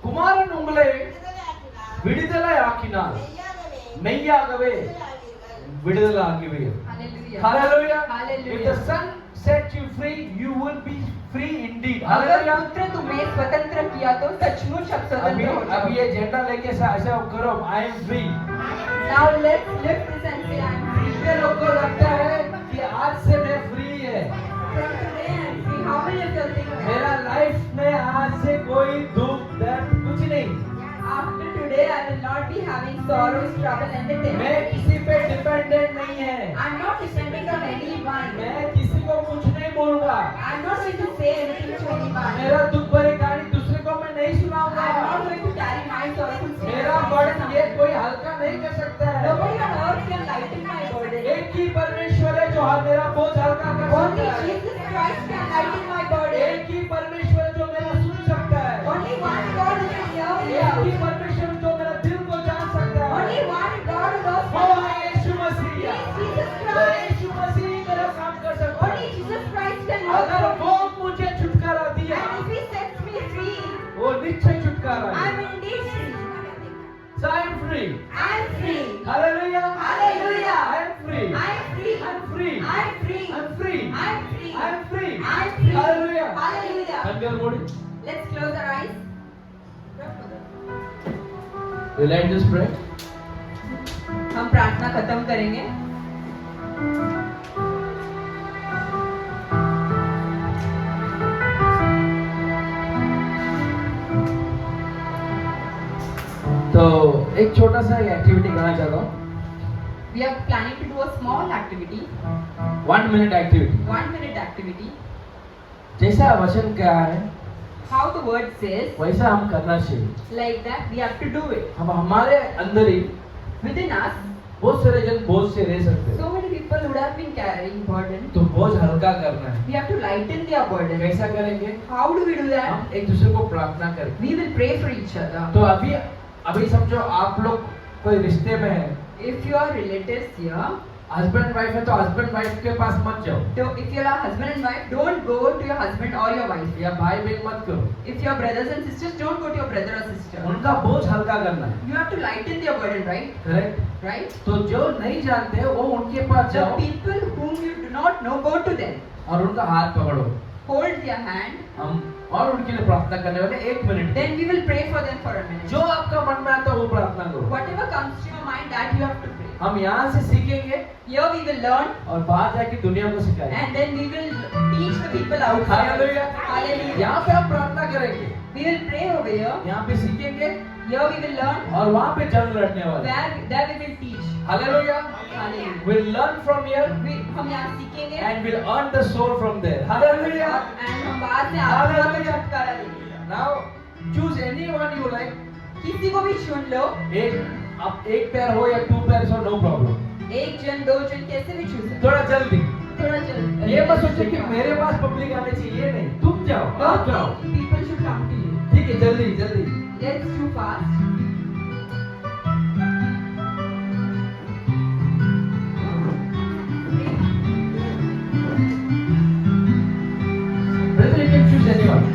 குமாரன் உங்களை விடுதலையாக்கினார். விடுதலை ஆக்கினார், மெய்யாகவே மெய்யாகவே விடுதலையாவீர்கள். விடுதலை ஆகுவீர்கள். Hallelujah. Hallelujah. Hallelujah. If the Son set you free, you will be free indeed. अगर Hallelujah. पुत्र तुम्हें स्वतंत्र किया तो सचमुच अब अभी स्वतंत्र हो जाओ. अभी ये झंडा लेके ऐसा करो, I am free. Now let's lift this and say I am free. कितने लोगों को लगता है कि आज से मैं फ्री है? From today I am free. How many of you think that? मेरा लाइफ में आज से कोई दुख दर्द कुछ नहीं। After today I will not be having sorrows, trouble and the मैं temptation. किसी पे डिपेंडेंट नहीं है। I am not depending on anyone. मैं किसी को कुछ नहीं बोलूंगा। I am not going to say anything to anyone. मेरा दुख भरी कहानी दूसरे को मैं नहीं I सुनाऊंगा। am not going to carry my sorrowful story. मेरा बर्डन ये कोई हल्का नहीं कर सकता है। Nobody on earth can lighten my burden. एक ही परमेश्वर है जो मेरा बोझ हल्का कर Only सकता है। Jesus Christ can lighten my burden. एक ही परमेश्वर है जो मेरा सुन सकता है। Only one God who can hear me एक out. ही परमेश्वर जो मेरा दिल को जान सकता है। Only one God who knows वो my है mind. यीशु मसीह। Jesus वो Christ. यीशु मसीह मेरा काम कर सकता Only है। Jesus Christ can work अगर for me. वो मुझे छुटकारा दिया, And if He sets me free, वो निश्चय छुटकारा I है। am indeed free. So I am free. I am free. Hallelujah. Hallelujah. I am free. I am free. I'm free. I am free. I'm free. I am free. I'm free. I am free. Hallelujah. Hallelujah. Hangar Modi. Let's close our eyes. You like this pray? हम प्रार्थना खत्म करेंगे. तो एक छोटा सा activity करना चाहता हूँ. We are planning to do a small activity, 1 minute activity. 1 minute activity. जैसा वचन क्या है How the word says, वैसा हम करना चाहिए. like that we have to do it. हम हमारे अंदर ही Within us, बहुत सारे जन बोझ से रह सकते हैं. so many people would have been carrying burden. तो बोझ हल्का करना है. We have to lighten their burden. कैसा करेंगे? How do we do that? हम एक दूसरे को प्रार्थना करेंगे. We will pray for each other. तो अभी समझो आप लोग कोई रिश्ते में हैं, If you are relatives here, husband wife है तो हस्बैंड वाइफ के पास मत जाओ, so if you are husband and wife, don't go to your husband or your wife. या भाई बहन मत करो. If you are brothers and sisters, don't go to your brother or sister. उनका बोझ हल्का करना है. You have to lighten their burden, right? Correct. Right? तो जो नहीं जानते वो उनके पास The जाओ people whom you do not know, go to them. और उनका हाथ पकड़ो. Hold their hand. हम और उनके लिए प्रार्थना करने वाले 1 minute. Then we will pray for them for a minute. जो आपका मन में आता है वो प्रार्थना करो. Whatever comes to your mind, that you have to pray. हम यहाँ से सीखेंगे Here we will learn, और बाहर जाके दुनिया को सिखाएंगे. and then we will teach the people outside. Hallelujah. Hallelujah. यहाँ पे हम प्रार्थना करेंगे, We will pray over here. यहाँ पे सीखेंगे Here we will learn. और वहाँ पे जंग लड़ने वाले. There we will teach. Hallelujah. Hallelujah. We'll learn from here हम यहाँ सीखेंगे. and we'll earn the soul from there. Hallelujah. And हम बाद में आत्मा का Hallelujah. छुटकारा लेंगे. Now choose anyone you like. किसी को भी चुन लो. आप एक पैर हो या 2 पैर हो, no problem. एक जन, दो जन कैसे भी चूज थोड़ा जल्दी। थोड़ा जल्द। ये मत सोचो कि मेरे पास पब्लिक आने चाहिए, नहीं, तुम जाओ, आप जाओ। People should come to you. ठीक है, जल्दी जल्दी। Let's do fast. Brother, you can choose anyone.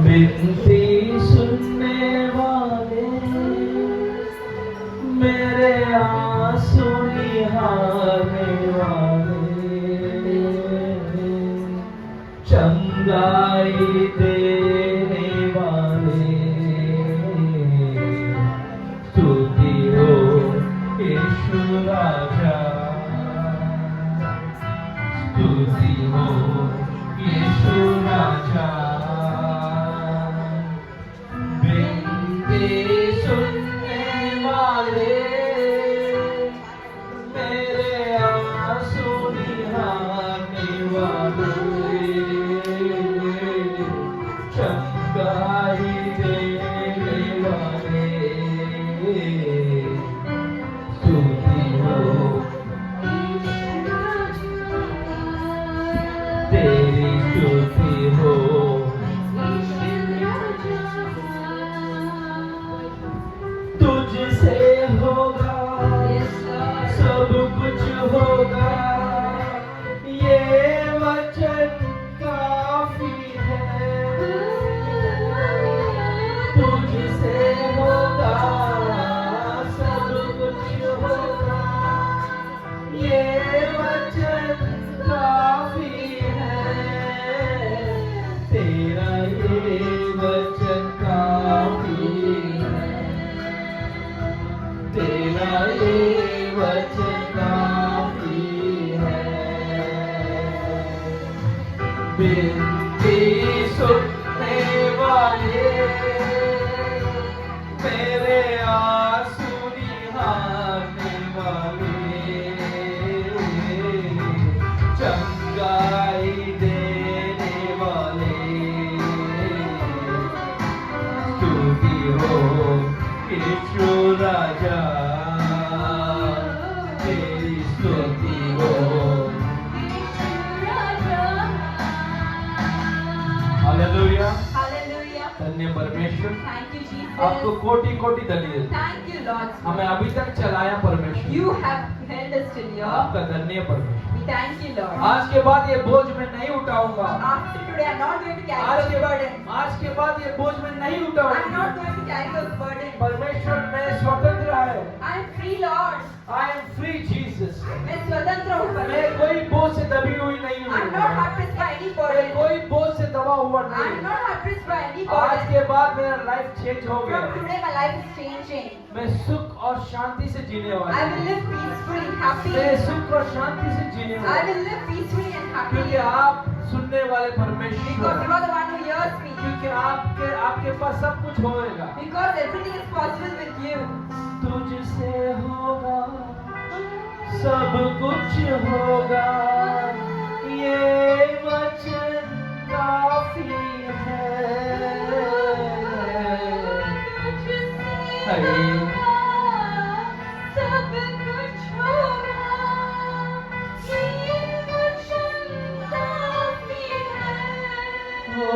बिनती सुनने वाले, मेरे आंसू निहारने वाले, चंगाई देने वाले, स्तुति हो यीशु राजा, स्तुति हो यीशु राजा। सुनने वाले, मेरे आंसू निहारने वाले, चंगाई देने वाले, स्तुति हो तेरी, स्तुति हो तुझसे होगा सब कुछ होगा, ये वचन काफी है। तुझसे होगा सब कुछ होगा, ये वचन काफी है। तेरा ये वचन काफी है, तेरा ये वचन काफी है। बिनती सुनने वाले, मेरे आंसू निहारने वाले, चंगाई देने वाले, स्तुति हो यीशु राजा, तेरी स्तुति हो। Hallelujah, Hallelujah. धन्य परमेश्वर, Thank you, Jesus. आपको कोटि कोटि धन्यवाद। Thank you, Lord. हमें अभी तक चलाया परमेश्वर, You have held us till here. आपका धन्य परमेश्वर। We thank you, Lord. आज के बाद ये बोझ मैं नहीं उठाऊंगा। After today, I'm not going to carry आज those के burdens. बाद ये बोझ मैं नहीं I'm उठाऊंगा। not going to carry those burdens. परमेश्वर मैं स्वतंत्र है। I'm free, Lord. I am free Jesus। मैं स्वतंत्र हूँ मैं परमेश्वर। कोई बोझ से दबी हुई नहीं हूँ। I'm not oppressed by any मैं burden. कोई बोझ से दबा हुआ I'm नहीं। not oppressed by any आज burden. के बाद मेरा लाइफ चेंज हो From गया। today, my life is changing. मैं सुख और शांति से जीने वाला I will हूँ। live peacefully, happy. मैं सुख और शांति से जीने I वाला हूँ। will live peacefully and क्योंकि happily. आप सुनने वाले Because परमेश्वर you are the one who hears me. क्योंकि आपके पास सब कुछ होएगा। Because everything is possible with you. तुझसे होगा सब कुछ होगा, ये वचन काफी है। सब कुछ होगा, ये वचन काफी है। ओ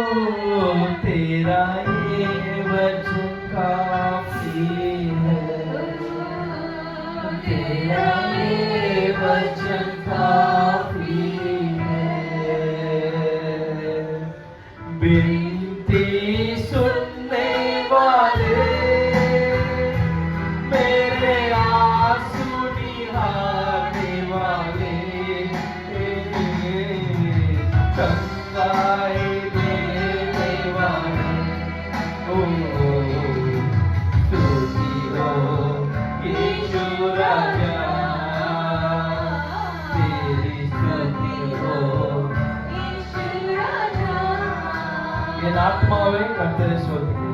तेरा ये वचन काफी है, तेरा ये वचन काफी है। बिनती सुनने वाले, मेरे आंसू निहारने वाले, चंगाई देने वाले, ओ स्तुति हो यीशु राजा, तेरी स्तुति हो என் ஆத்மாவே கர்த்தரை சோதிக்கு,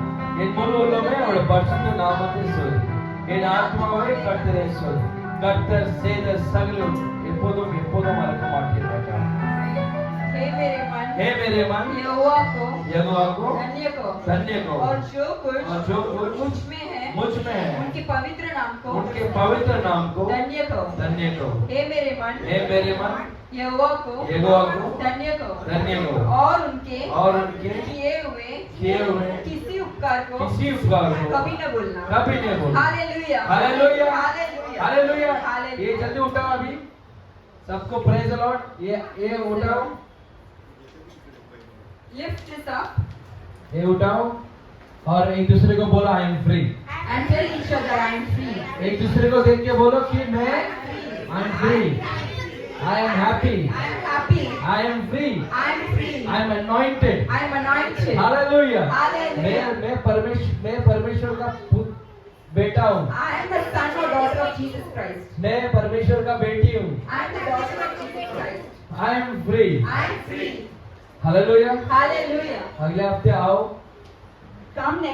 என் முழு உள்ளமே அவருடைய பரிசுத்த நாமத்தை சோதிக்கு. என் ஆத்மாவை கர்த்தரை சொல். கர்த்தர் செய்த சகலம் எப்போதும் எப்போதும் மறக்க மாட்டீர்கள். हे मेरे मन, हे मेरे मन, यहोवा को धन्य को और जो कुछ मुझ में है उनके पवित्र नाम को धन्य को। हे मेरे मन, यहोवा को धन्य को और उनके किए हुए किसी उपकार को कभी न भूलना। Hallelujah, hallelujah, hallelujah, hallelujah. Hallelujah. ये जल्दी उठाओ अभी, सबको प्रेज द लॉर्ड। ये उठाओ, लिफ्ट दिस अप ये उठाओ और एक दूसरे को बोलो I am free. and tell each other I am free. एक दूसरे को देख के बोलो कि मैं I am free, I am happy, I am happy, I am free, I am free, I am anointed. I am anointed. Hallelujah. Hallelujah. मैं परमेश्वर का बेटा हूँ। I am the son or daughter of Jesus Christ. मैं परमेश्वर का बेटी हूँ। I am the daughter of Jesus Christ. I am free. I am free. Hallelujah. Hallelujah. अगले हफ्ते आओ। Come next